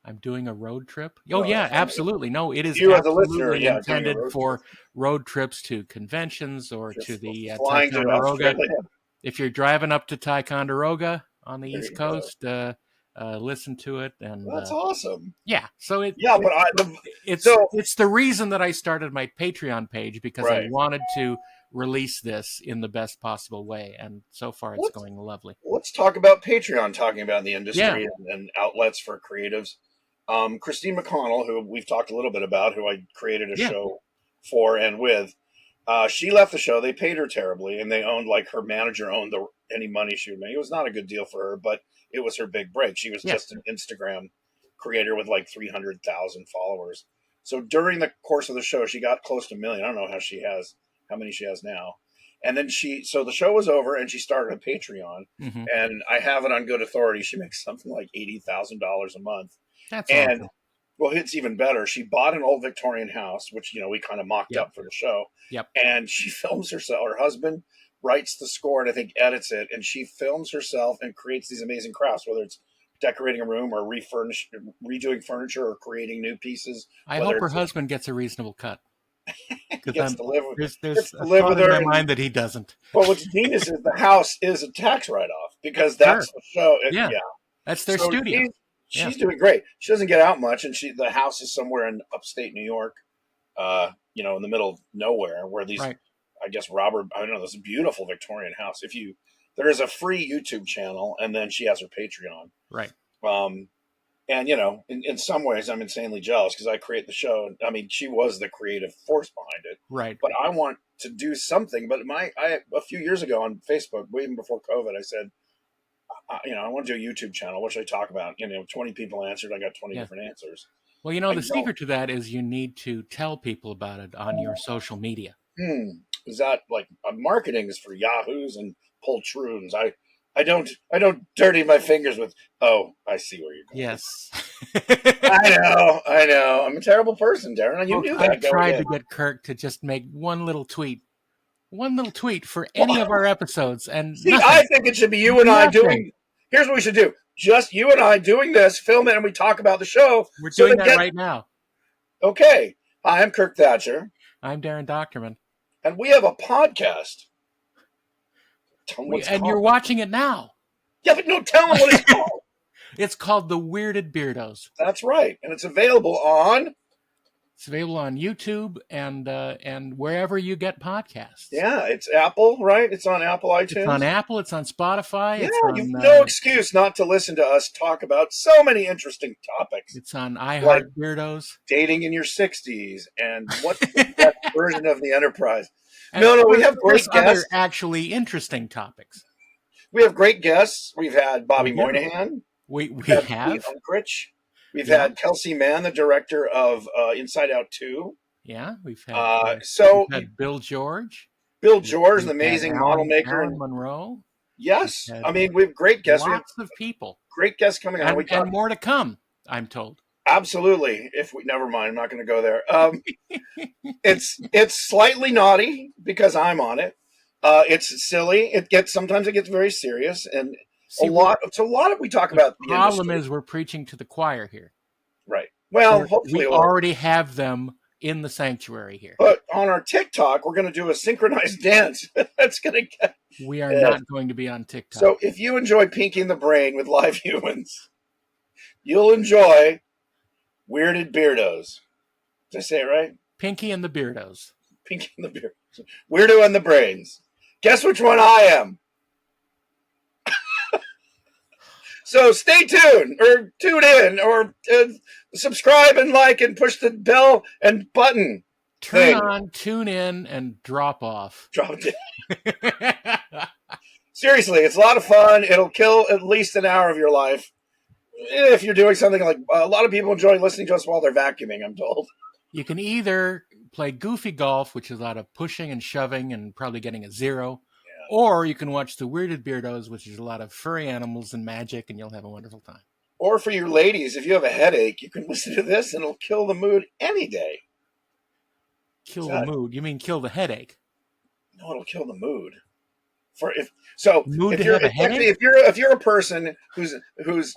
I'm doing a road trip. Oh No, yeah, that's absolutely. No, it is you as a listener, absolutely yeah, doing a intended road trip. for road trips to conventions or You're to the flying to Ticonderoga. Australia. If you're driving up to Ticonderoga on the There East you go. Coast, listen to it, and That's awesome. yeah. So Yeah, but it's the reason that I started my Patreon page, because I right. wanted to release this in the best possible way, and so far it's Let's going lovely. let's talk about Patreon. Talking about the Yeah, industry and outlets for creatives. Christine McConnell, who we've talked a little bit about, who I created a yeah, show for and with, she left the show. They paid her terribly, and they owned, like, her manager owned any money she would make. It was not a good deal for her, but it was her big break. She was yeah. just an Instagram creator with like 300,000 followers. So during the course of the show, she got close to a million. I don't know how many she has now. And then so the show was over, and she started a Patreon, Hmm. and I have it on good authority. She makes something like $80,000 a month, That's and awesome. well, it's even better. She bought an old Victorian house, which we kind of mocked Yep, up for the show, yep. and she films herself. Her husband writes the score and I think edits it, and she films herself and creates these amazing crafts, whether it's decorating a room or redoing furniture or creating new pieces. I Whether hope her it's husband gets a reasonable cut, he because gets I'm to live with there's a live thought with in her, my and mind that he doesn't. well, what's genius is the house is a tax write off because Sure. that's the show. Yeah, Yeah, that's their so studio. Yeah, she's doing great. She doesn't get out much, and the house is somewhere in upstate New York, in the middle of nowhere, where these, right, I guess, I don't know, this beautiful Victorian house. There is a free YouTube channel, and then she has her Patreon. right. Um, and in some ways, I'm insanely jealous because I create the show. I mean, she was the creative force behind it, Right. but I want to do something. But a few years ago on Facebook, even before COVID, I said, I want to do a YouTube channel. What should I talk about? 20 people answered. I got 20 Yeah. different answers. Well, I the don't. secret to that is you need to tell people about it on your social media. Is that like marketing is for yahoos and poltroons? I don't dirty my fingers with. Oh, I see where you're going. Yes. I know. I'm a terrible person, Darren. You Folks, knew I've that going tried to in. get Kirk to just make one little tweet for any of Well, our episodes, and see, I nothing. think it should be you and I Nothing. doing. Here's what we should do: just you and I doing this, film it, and we talk about the show. We're So doing that that right now. okay. Hi, I'm Kirk Thatcher, I'm Darren Doctorman. and we have a podcast. Tell them what it's And you're called. watching it now. Yeah, but no, tell them what it's called. It's called The Weirded Beardos. That's right, and it's available on. It's available on YouTube and wherever you get podcasts. Yeah, it's Apple, right? It's on Apple iTunes. It's on Apple. It's on Spotify. Yeah, It's on, you've no excuse not to listen to us talk about so many interesting topics. It's on Like iHeart Beardos. dating in your 60s and what's the best version of the Enterprise. And No, we of have course, great guests. other actually interesting topics. We have great guests. We've had Bobby We do. Moynihan. We We've have. had Pete Unkrich. We've Yeah. had Kelsey Mann, the director of Inside Out 2. Yeah, we've had So we've had Bill George. Bill George, We've an amazing had model maker. Alan And Monroe. Yes. had I mean, we have great guests. We have lots of people, great guests coming on. and more to come, I'm told. Absolutely. If we never mind, I'm not going to go there. It's slightly naughty because I'm on it. It's silly. Sometimes it gets very serious, and See, a lot of we talk the about the problem industry. is we're preaching to the choir here. Right. Well, We hopefully, already have them in the sanctuary here. but on our TikTok, we're going to do a synchronized dance. That's going to get. We are not going to be on TikTok. So if you enjoy Pinky and the Brain with live humans, you'll enjoy Weirded Beardos. Did I say it right? Pinky and the Beardos. Pinky and the Beardos. Weirdo and the Brains. Guess which one I am? So stay tuned, or tune in, or subscribe and like and push the bell and button. Turn on, tune in, and drop off. Drop it. Seriously, it's a lot of fun. It'll kill at least an hour of your life. If you're doing something like a lot of people enjoy listening to us while they're vacuuming, I'm told. You can either play goofy golf, which is a lot of pushing and shoving and probably getting a 0, or you can watch the Weirded Beardos, which is a lot of furry animals and magic, and you'll have a wonderful time. Or for you ladies, if you have a headache, you can listen to this and it'll kill the mood any day. Kill the mood? You mean kill the headache? No, it'll kill the mood. If you're a person who's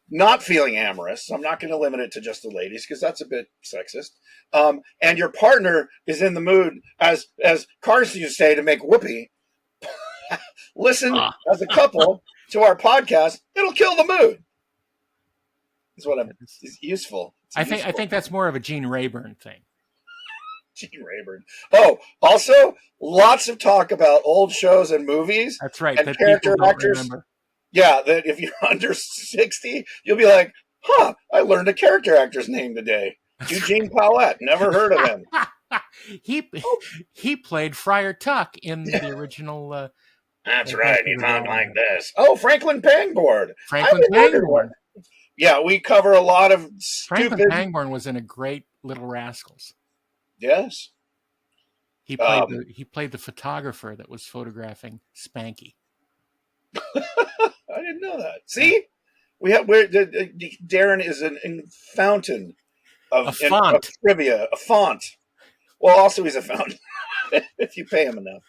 not feeling amorous, I'm not going to limit it to just the ladies because that's a bit sexist. And your partner is in the mood, as Carson used to say, to make whoopee. Listen as a couple to our podcast. It'll kill the mood. Is what it's useful. I think that's more of a Gene Rayburn thing. Gene Rayburn. Oh, also lots of talk about old shows and movies. That's right. And that character actors. Remember. Yeah, that if you're under 60, you'll be like, "Huh, I learned a character actor's name today. Eugene Paulette. Never heard of him." He played Friar Tuck in the original. That's right. He talked like this. Oh, Franklin Pangborn. Franklin Pangborn. Yeah, we cover a lot of stupid. Franklin Pangborn was in a great Little Rascals. Yes. He played the photographer that was photographing Spanky. I didn't know that. See, Darren is a fountain of trivia. A font. Well, also he's a fountain if you pay him enough.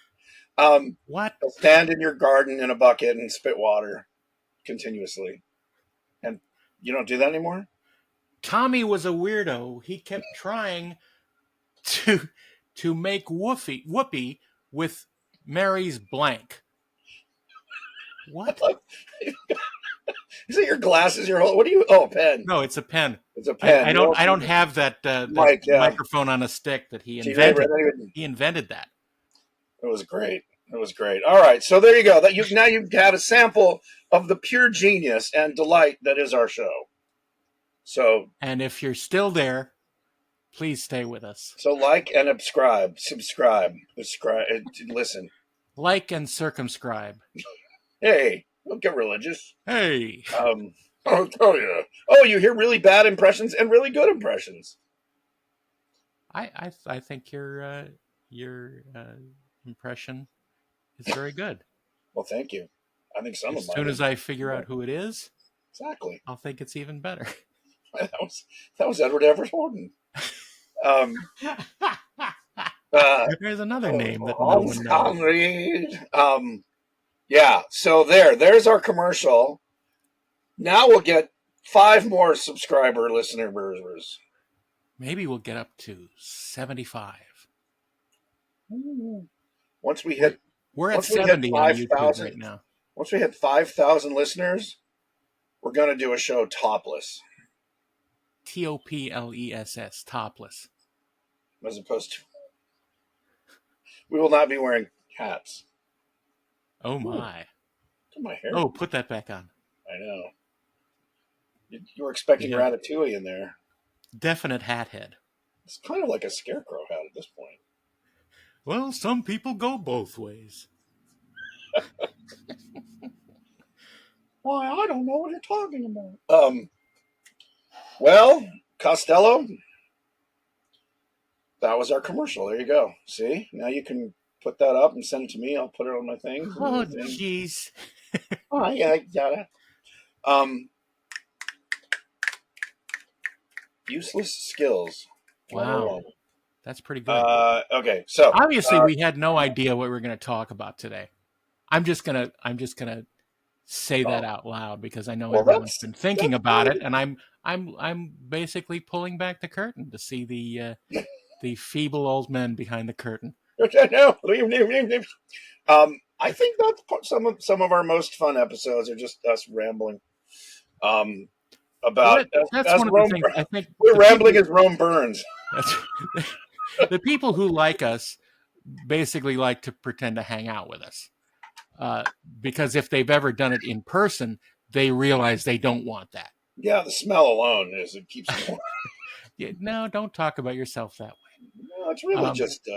What? He'll stand in your garden in a bucket and spit water continuously. And you don't do that anymore? Tommy was a weirdo. He kept trying to make Whoopi with Mary's blank. What? Is it your glasses? What do you? Oh, a pen. No, it's a pen. It's a pen. I don't have that microphone on a stick that he invented. He invented that. It was great. All right, so there you go. Now you've had a sample of the pure genius and delight that is our show. So, and if you're still there, please stay with us. So like and subscribe, listen. Like and circumscribe. Hey, don't get religious. Hey. I'll tell you. Oh, you hear really bad impressions and really good impressions. I think your impression is very good. Well, thank you. I think some as soon as I figure out who it is, exactly, I'll think it's even better. that was Edward Everett Horton. There's another name that no one knows. Yeah, so there's our commercial. Now we'll get 5 more subscriber listeners. Maybe we'll get up to 75. Once we hit, we're at 70 on YouTube right now. Once we hit 5,000 listeners, we're going to do a show topless. TOPLESS, topless. As opposed to, we will not be wearing hats. Oh my! Look at my hair. Oh, put that back on. I know. You were expecting Ratatouille in there. Definite hat head. It's kind of like a scarecrow hat at this point. Well, some people go both ways. Why, I don't know what you're talking about. Well, Costello, that was our commercial. There you go. See? Now you can put that up and send it to me. I'll put it on my things. Oh, And jeez. oh yeah, yeah. Um, useless skills. Number Wow, one. that's pretty good. Okay, so Obviously, we had no idea what we were going to talk about today. I'm just gonna say that oh, out loud because I know well, everyone's been thinking that's about it, and I'm basically pulling back the curtain to see the feeble old men behind the curtain. no. I think that's some of our most fun episodes are just us rambling. Um, Well, about that's as one of the Rome. things I think We're the rambling people as Rome burns. that's, the people who like us basically like to pretend to hang out with us uh, because if they've ever done it in person, they realize they don't want that. Yeah, the smell alone is it keeps them warm. Yeah, no, don't talk about yourself that No, it's way. really just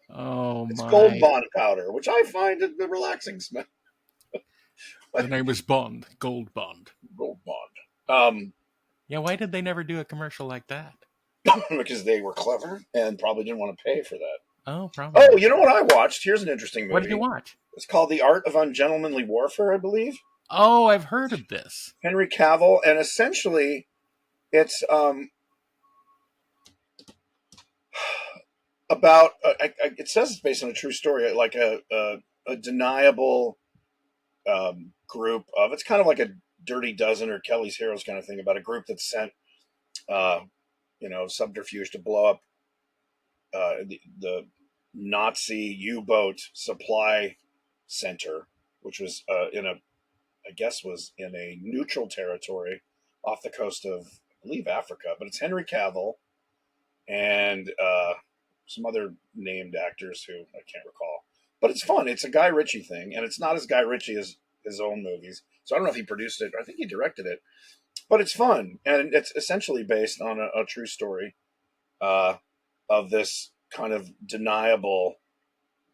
Oh it's Gold my! Bond powder, which I find a relaxing smell. The name was Bond, Gold Bond. Gold Bond. Yeah, why did they never do a commercial like that? Because they were clever and probably didn't want to pay for that. Oh, Oh, probably. you know what I watched? Here's an interesting What did you movie. watch? It's called The Art of Ungentlemanly Warfare, I believe. Oh, I've heard of this. Henry Cavill, and essentially, it's about. It says it's based on a true story, like a deniable group of. It's kind of like a Dirty Dozen or Kelly's Heroes kind of thing about a group that sent, uh, subterfuge to blow up the Nazi U-boat supply center, which was I guess was in a neutral territory off the coast of, I believe, Africa. But it's Henry Cavill and some other named actors who I can't recall. But it's fun. It's a Guy Ritchie thing, and it's not as Guy Ritchie as his own movies. So I don't know if he produced it. I think he directed it. But it's fun, and it's essentially based on a true story uh, of this kind of deniable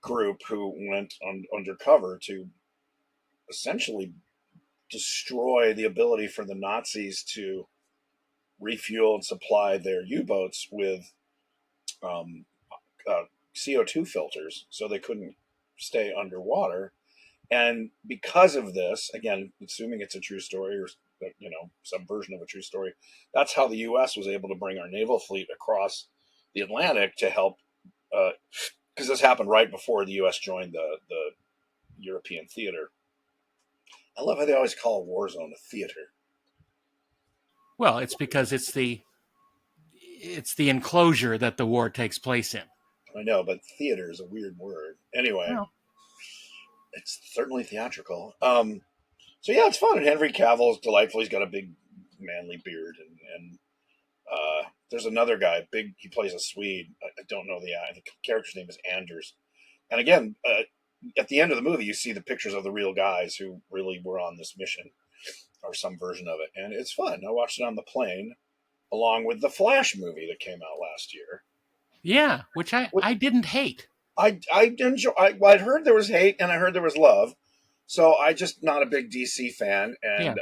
group who went undercover to essentially destroy the ability for the Nazis to refuel and supply their U-boats with um, CO2 filters, so they couldn't stay underwater. And because of this, again, assuming it's a true story or some version of a true story, that's how the U.S. was able to bring our naval fleet across the Atlantic to help. Because this happened right before the U.S. joined the European theater. I love how they always call a war zone a theater. Well, it's because it's the enclosure that the war takes place in. I know, but theater is a weird word. Anyway, Well, it's certainly theatrical. So yeah, it's fun. And Henry Cavill's delightful. He's got a big, manly beard, and there's another guy, big. He plays a Swede. I don't know the character's name is Anders. And again, at the end of the movie, you see the pictures of the real guys who really were on this mission or some version of it, and it's fun. I watched it on the plane along with the Flash movie that came out last year. yeah, which I didn't hate. I enjoy. I'd heard there was hate and I heard there was love, so I just not a big DC fan. Yeah, And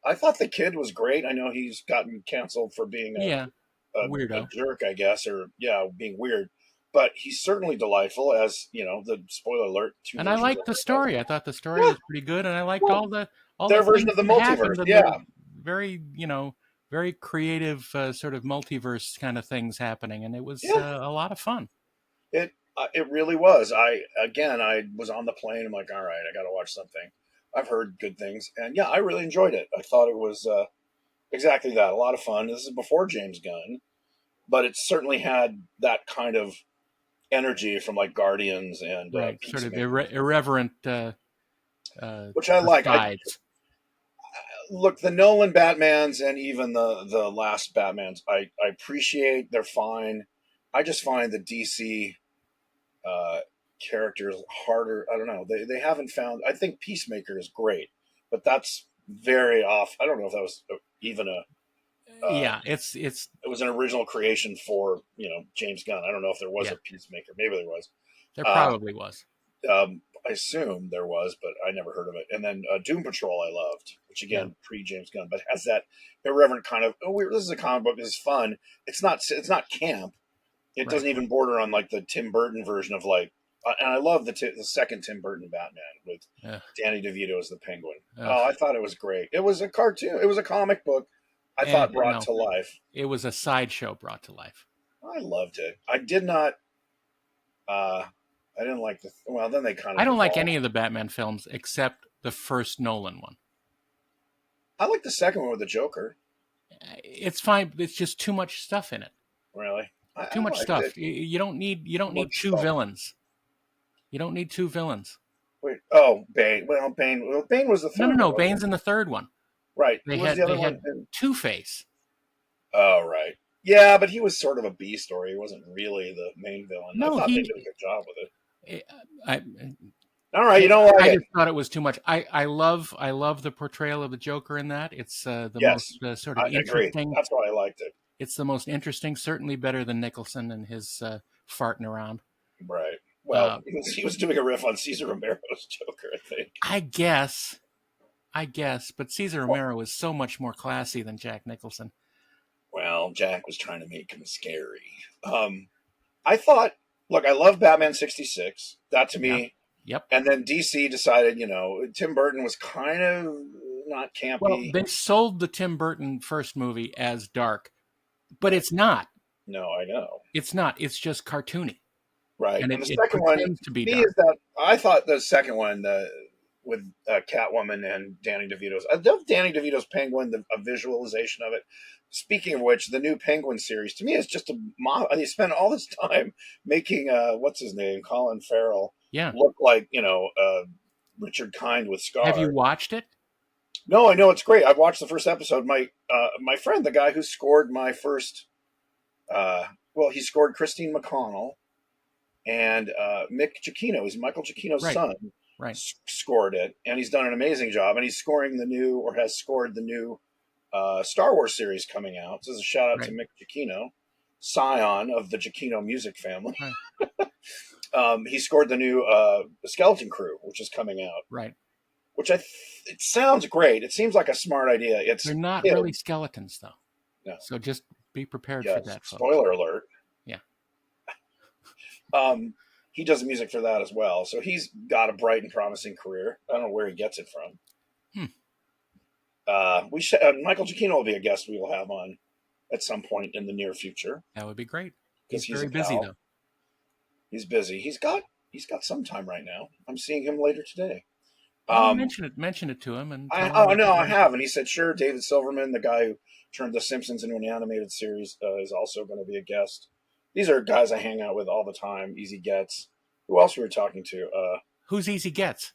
I thought the kid was great. I know he's gotten canceled for being yeah, a weirdo. jerk, I guess, or yeah, being weird. But he's certainly delightful, as you know. The spoiler alert: two And I versions liked of the it. story. I thought the story Yeah, was pretty good, and I liked well, all the their version things of the that multiverse. happened and Yeah, the very very creative sort of multiverse kind of things happening, and it was yeah. a lot of fun. It really was. I was on the plane. I'm like, all right, I got to watch something. I've heard good things, and yeah, I really enjoyed it. I thought it was exactly that, a lot of fun. This is before James Gunn, but it certainly had that kind of energy from like Guardians and Right, sort of Peacemaker, irreverent which I like. I asides. look the Nolan Batmans and even the last Batmans. I appreciate. They're fine. I just find the DC uh, characters harder. I don't know. They haven't found. I think Peacemaker is great, but that's very off. I don't know if that was even a. Yeah, it's It was an original creation for James Gunn. I don't know if there was yeah, a Peacemaker. Maybe there was. there Uh, probably was. I assume there was, but I never heard of it. And then Doom Patrol I loved, which Yeah, again pre James Gunn, but has that irreverent kind of. Oh, this is a comic book. This is fun. It's not camp. It Right. doesn't even border on like the Tim Burton version of like, and I love the second Tim Burton Batman with Ugh, Danny DeVito as the Penguin. ugh. Oh, I thought it was great. It was a cartoon. It was a comic book. I thought brought No, to life. it was a sideshow brought to life. I loved it. I did not. Uh, I didn't like the. Well, then they kind I of don't like devolved. any of the Batman films except the first Nolan one. I like the second one with the Joker. It's fine, but it's just too much stuff in it. Really, Too I much liked stuff. it. You don't need Much two stuff. villains. You don't need two villains. Wait. Oh, Bane. Well, Bane. Well, Bane was the No, no, third one, no. wasn't Bane's it? in the third one. Right. Who was the other They one? had Two-Face. Oh, right. Yeah, but he was sort of a B story. He wasn't really the main villain. I No, thought they did a good job with it. I, All right, you don't like I it? just thought it was too much. I love the portrayal of the Joker in that. It's the most Yes, sort of I agree. interesting. That's why I liked it. It's the most interesting. Certainly better than Nicholson and his farting around. Right. Well, Uh, he was doing a riff on Cesar Romero's Joker, I think. I guess, but Cesar Romero is so much more classy than Jack Nicholson. Well, Jack was trying to make him scary. I thought, look, I love Batman 66. That to Yeah. me. Yep. And then DC decided, Tim Burton was kind of not Well, campy. they sold the Tim Burton first movie as dark, but it's not. No, I know. It's not. It's just cartoony, Right. and And the it second one, pretends to be me, dark. is that I thought the second one, with Catwoman and Danny DeVito's, I love Danny DeVito's Penguin, a visualization of it. Speaking of which, the new Penguin series to me is just a mob. They spent all this time making what's his name, Colin Farrell, Yeah. look like Richard Kind with Have you scars. watched it? No, I know it's great. I've watched the first episode. My friend, the guy who scored my first, he scored Christine McConnell and Mick Giacchino. He's Michael Giacchino's Right. son. Right. Scored it, and he's done an amazing job. And he's scoring has scored the new Star Wars series coming out. So this is a shout out to Right. Mick Giacchino, scion of the Giacchino music family. Right. He scored the new Skeleton Crew, which is coming out. Right. Which it sounds great. It seems like a smart idea. They're not really skeletons, though. No. So just be prepared Yeah, for that. spoiler alert. Yeah. He does the music for that as well. So he's got a bright and promising career. I don't know where he gets it from. Michael Giacchino will be a guest we will have on at some point in the near future. That would be great. Because He's very busy, though. He's busy. He's got some time right now. I'm seeing him later today. Mention it to him, and I have, and he said sure. David Silverman, the guy who turned The Simpsons into an animated series, is also going to be a guest. These are guys I hang out with all the time. Easy Gets. Who else we were talking to? Who's Easy Gets?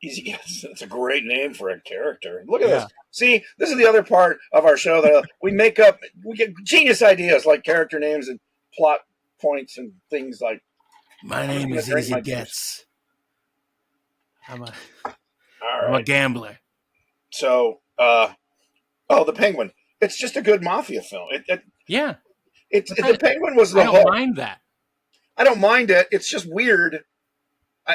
Easy Gets. It's a great name for a character. Look at this. See, this is the other part of our show that we get genius ideas like character names and plot points and things like. My name is Easy Gets. I'm a gambler. So, the Penguin. It's just a good mafia film. Yeah. The Penguin was the I don't mind that. I don't mind it. It's just weird.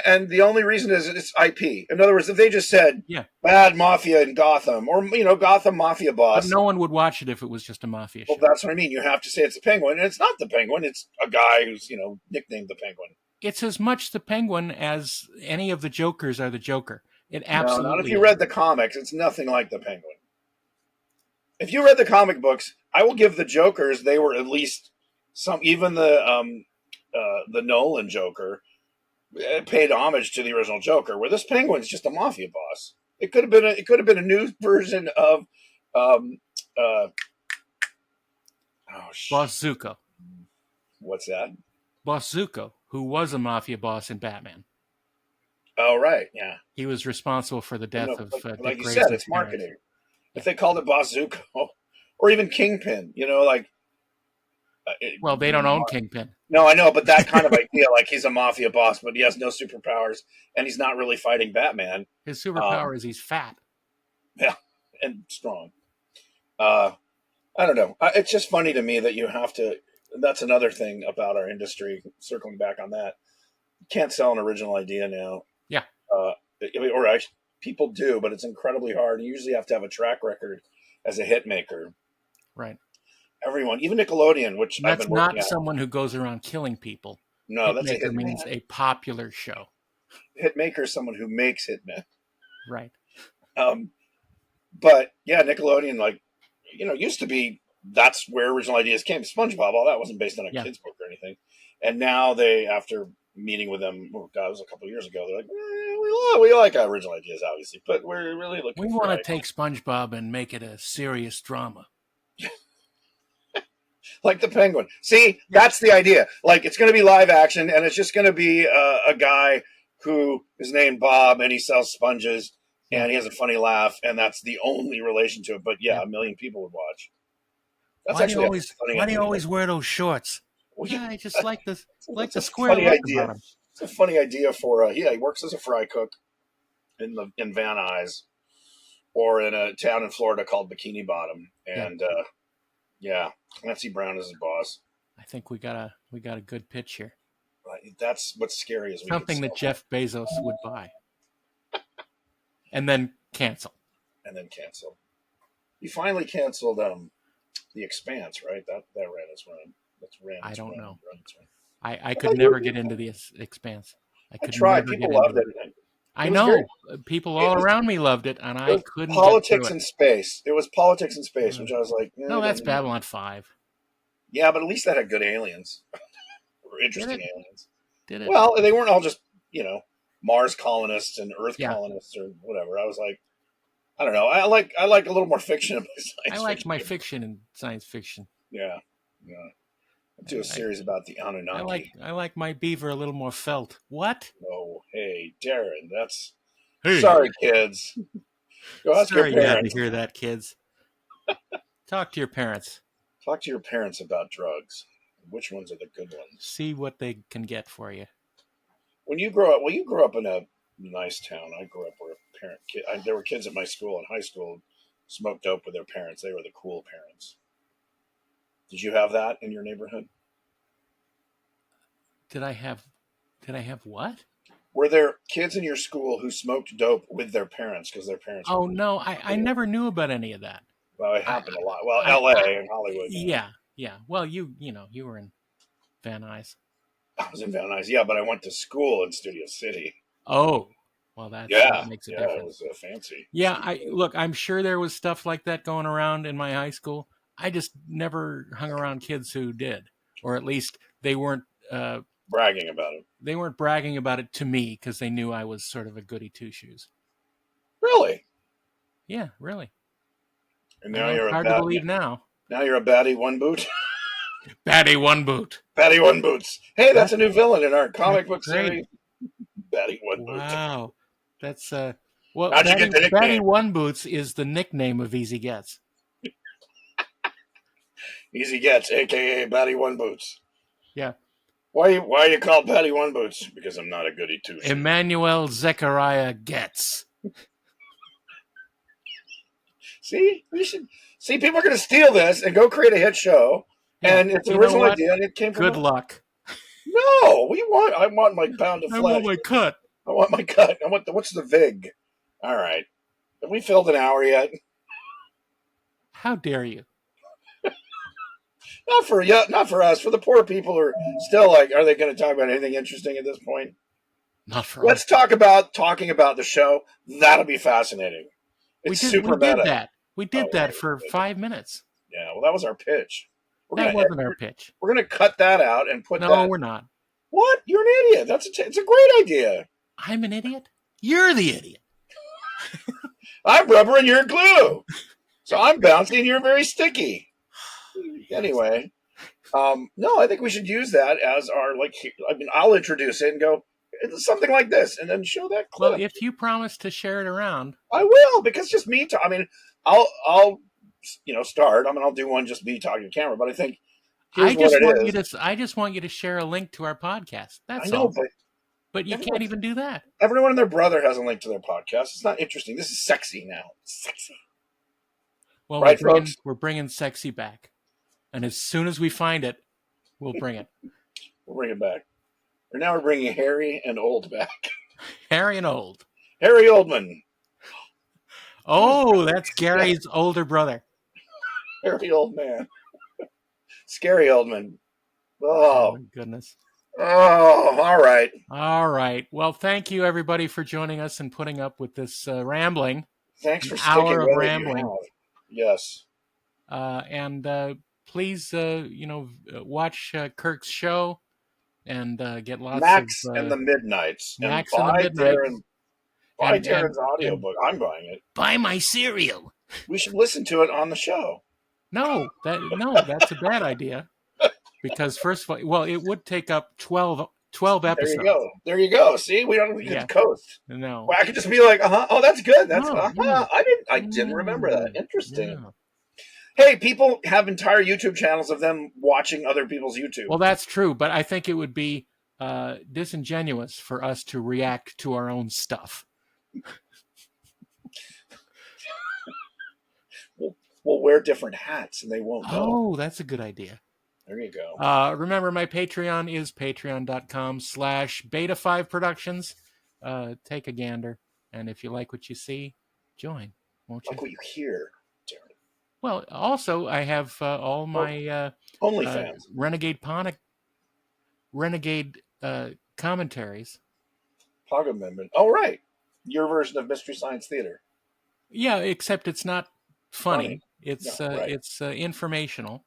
And the only reason is it's IP. In other words, if they just said bad mafia in Gotham or, Gotham mafia boss. But no one would watch it if it was just a mafia show. Well, that's what I mean. You have to say it's the Penguin. And it's not the Penguin. It's a guy who's, nicknamed the Penguin. It's as much the Penguin as any of the Jokers are the Joker. It absolutely No, not if you read the comics. It's nothing like the Penguin. If you read the comic books, I will give the Jokers, they were at least even the Nolan Joker paid homage to the original Joker, where this Penguin's just a mafia boss. It could have been a new version of Boss Zuko. What's that? Boss Zuko, who was a mafia boss in Batman. Oh, right, yeah. He was responsible for the death of Dick like you Grayson's said, it's marketing. parents. If they called it Boss Zuko, or even Kingpin, well, they don't own Kingpin. No, I know, but that kind of idea, like he's a mafia boss, but he has no superpowers, and he's not really fighting Batman. His superpower is he's fat. Yeah, and strong. I don't know. It's just funny to me that you have to. That's another thing about our industry. Circling back on that, you can't sell an original idea now. Yeah. People do, but it's incredibly hard. You usually have to have a track record as a hit maker. Right. Everyone, even Nickelodeon, which I've That's been working not at. someone who goes around killing people. No, that's a Hitmaker means hitman. a popular show. Hitmaker is someone who makes hitmen. Right. Um, but yeah, Nickelodeon, like, used to be that's where original ideas came. SpongeBob, all that wasn't based on a Yeah. kid's book or anything. And now they, after meeting with them, oh God, it was a couple of years ago, they're like, we like our original ideas, obviously, but we're really looking We for want to take SpongeBob and make it a serious drama. like the Penguin. See, that's the idea. Like, it's going to be live action, and it's just going to be a guy who is named Bob, and he sells sponges, and he has a funny laugh, and that's the only relation to it. But yeah, 1 million people would watch. That's Why do actually you a always funny why do idea. you always wear those shorts? Well, Yeah, I just like the It's a square funny look idea. about him. It's a funny idea for he works as a fry cook in Van Nuys or in a town in Florida called Bikini Bottom, and yeah, Clancy Brown is his boss. I think we got a good pitch here. Right. That's what's scary is we Something that Jeff Bezos would buy. And then cancel. And then cancel. He finally canceled The Expanse, right? That ran its run. I don't know. Its run. I could never get into the Expanse. I tried. People loved it. I know. People all around me loved it, and I couldn't get politics through in it. space. It was politics in space, which I was like, no, that's Babylon 5. Yeah, but at least that had good aliens. Or interesting aliens. Did it? Well, they weren't all just, Mars colonists and Earth colonists or whatever. I was like, I don't know. I like a little more fiction in my science fiction. I like my fiction and science fiction. Yeah. I'll do a series about the Anunnaki. I like my beaver a little more felt. What? Oh, hey, Darren, that's... Hey. Sorry, kids. Go ask your Sorry you had parents. to hear that, kids. Talk to your parents. Talk to your parents about drugs. Which ones are the good ones? See what they can get for you. When you grow up in a nice town. I grew up where there were kids at my school in high school smoked dope with their parents. They were the cool parents. Did you have that in your neighborhood? Did I have what? Were there kids in your school who smoked dope with their parents because their parents? Oh no, I never knew about any of that. Well, it happened a lot. Well, L.A. and Hollywood. Yeah. Well, you were in Van Nuys. I was in Van Nuys, yeah, but I went to school in Studio City. Oh, well, that makes a difference. It was fancy. Yeah, I'm sure there was stuff like that going around in my high school. I just never hung around kids who did, or at least they weren't bragging about it. They weren't bragging about it to me because they knew I was sort of a goody two shoes. Really? Yeah, really. And now you're hard to believe now. Now you're a baddie one boot. Baddie one boot. Baddie one boots. Hey, that's a new villain in our comic book series. Baddie one boots. Wow, that's Baddie one boots is the nickname of Easy Gets. Easy Gets, aka Baddie one boots. Yeah. Why you called Baddie one boots? Because I'm not a goody two shoes. Emmanuel Zechariah Getz. See, people are going to steal this and go create a hit show, and it's an original idea, and it came from. Good luck. No, I want my pound of flesh. I want my cut. I want what's the vig? All right, have we filled an hour yet? How dare you? Not for us. For the poor people who are still like, are they going to talk about anything interesting at this point? Not for Let's us. talking about the show. That'll be fascinating. It's super meta. We did that for 5 minutes. Yeah, well, that was our pitch. That wasn't our pitch. We're going to cut that out and put that. No, we're not. What? You're an idiot. It's a great idea. I'm an idiot? You're the idiot. I'm rubber and you're glue. So I'm bouncy and you're very sticky. Anyway, no, I think we should use that as our, I'll introduce it and go, it's something like this, and then show that clip. Well, if you promise to share it around. I will, because just me I'll start. I'll do one just me talking to camera, but I think I just want you to share a link to our podcast. That's all. But you can't even do that. Everyone and their brother has a link to their podcast. It's not interesting. This is sexy now. Sexy. Well, right, we're bringing sexy back. And as soon as we find it, we'll bring it. We'll bring it back. Or now we're bringing Harry and Old back. Harry and Old. Harry Oldman. Oh, that's Gary's older brother. Harry Old Man. Scary Oldman. Oh, Oh, my goodness. oh, all right. All right. Well, thank you, everybody, for joining us and putting up with this rambling. Thanks An for hour sticking of with it. You rambling. have. Yes. And please, watch Kirk's show and get lots of Max and the Midnights, and Max and the Midnights. buy And Darren's and audiobook. I'm buying it. buy my cereal. We should listen to it on the show. No, that's a bad idea. Because first of all, well, it would take up 12 There you episodes. go. There you go. See, we Yeah. can coast. No. Well, I could just be like, oh, that's good. That's No. I didn't remember that. Interesting. Yeah. Hey, people have entire YouTube channels of them watching other people's YouTube. Well, that's true, but I think it would be disingenuous for us to react to our own stuff. We'll wear different hats and they won't know. Oh, that's a good idea. There you go. Remember, my Patreon is patreon.com/beta5productions. Take a gander, and if you like what you see, join, won't you? Like what you hear, Darren. Well, also, I have all my OnlyFans. Renegade commentaries. Pog Amendment. Oh, right. Your version of Mystery Science Theater. Yeah, except it's not funny. It's No, right. it's informational,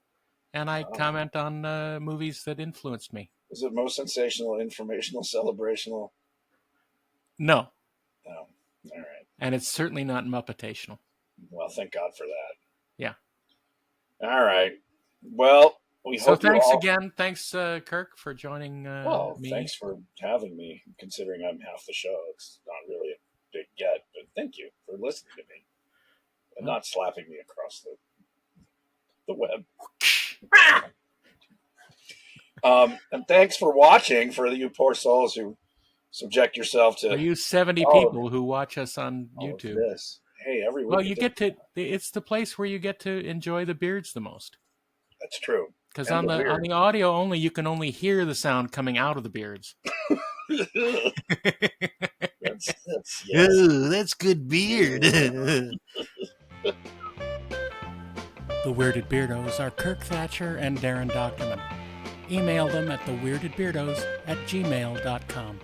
and I comment on movies that influenced me. Is it most sensational, informational, celebrational? No. No. All right. And it's certainly not Muppetational. Well, thank God for that. Yeah. All right. Well, we hope. So thanks again. Thanks, Kirk, for joining me. Thanks for having me. Considering I'm half the show, it's not really a big get, but thank you for listening to me and not slapping me across the web. And thanks for watching. For you poor souls who subject yourself to. For you 70 people who watch us on YouTube. This. Hey, every week. Well, you get to. It's the place where you get to enjoy the beards the most. That's true. Because on the audio only, you can only hear the sound coming out of the beards. Yes. Ooh, that's good beard. The Weirded Beardos are Kirk Thatcher and Darren Doctorman. Email them at theweirdedbeardos@gmail.com.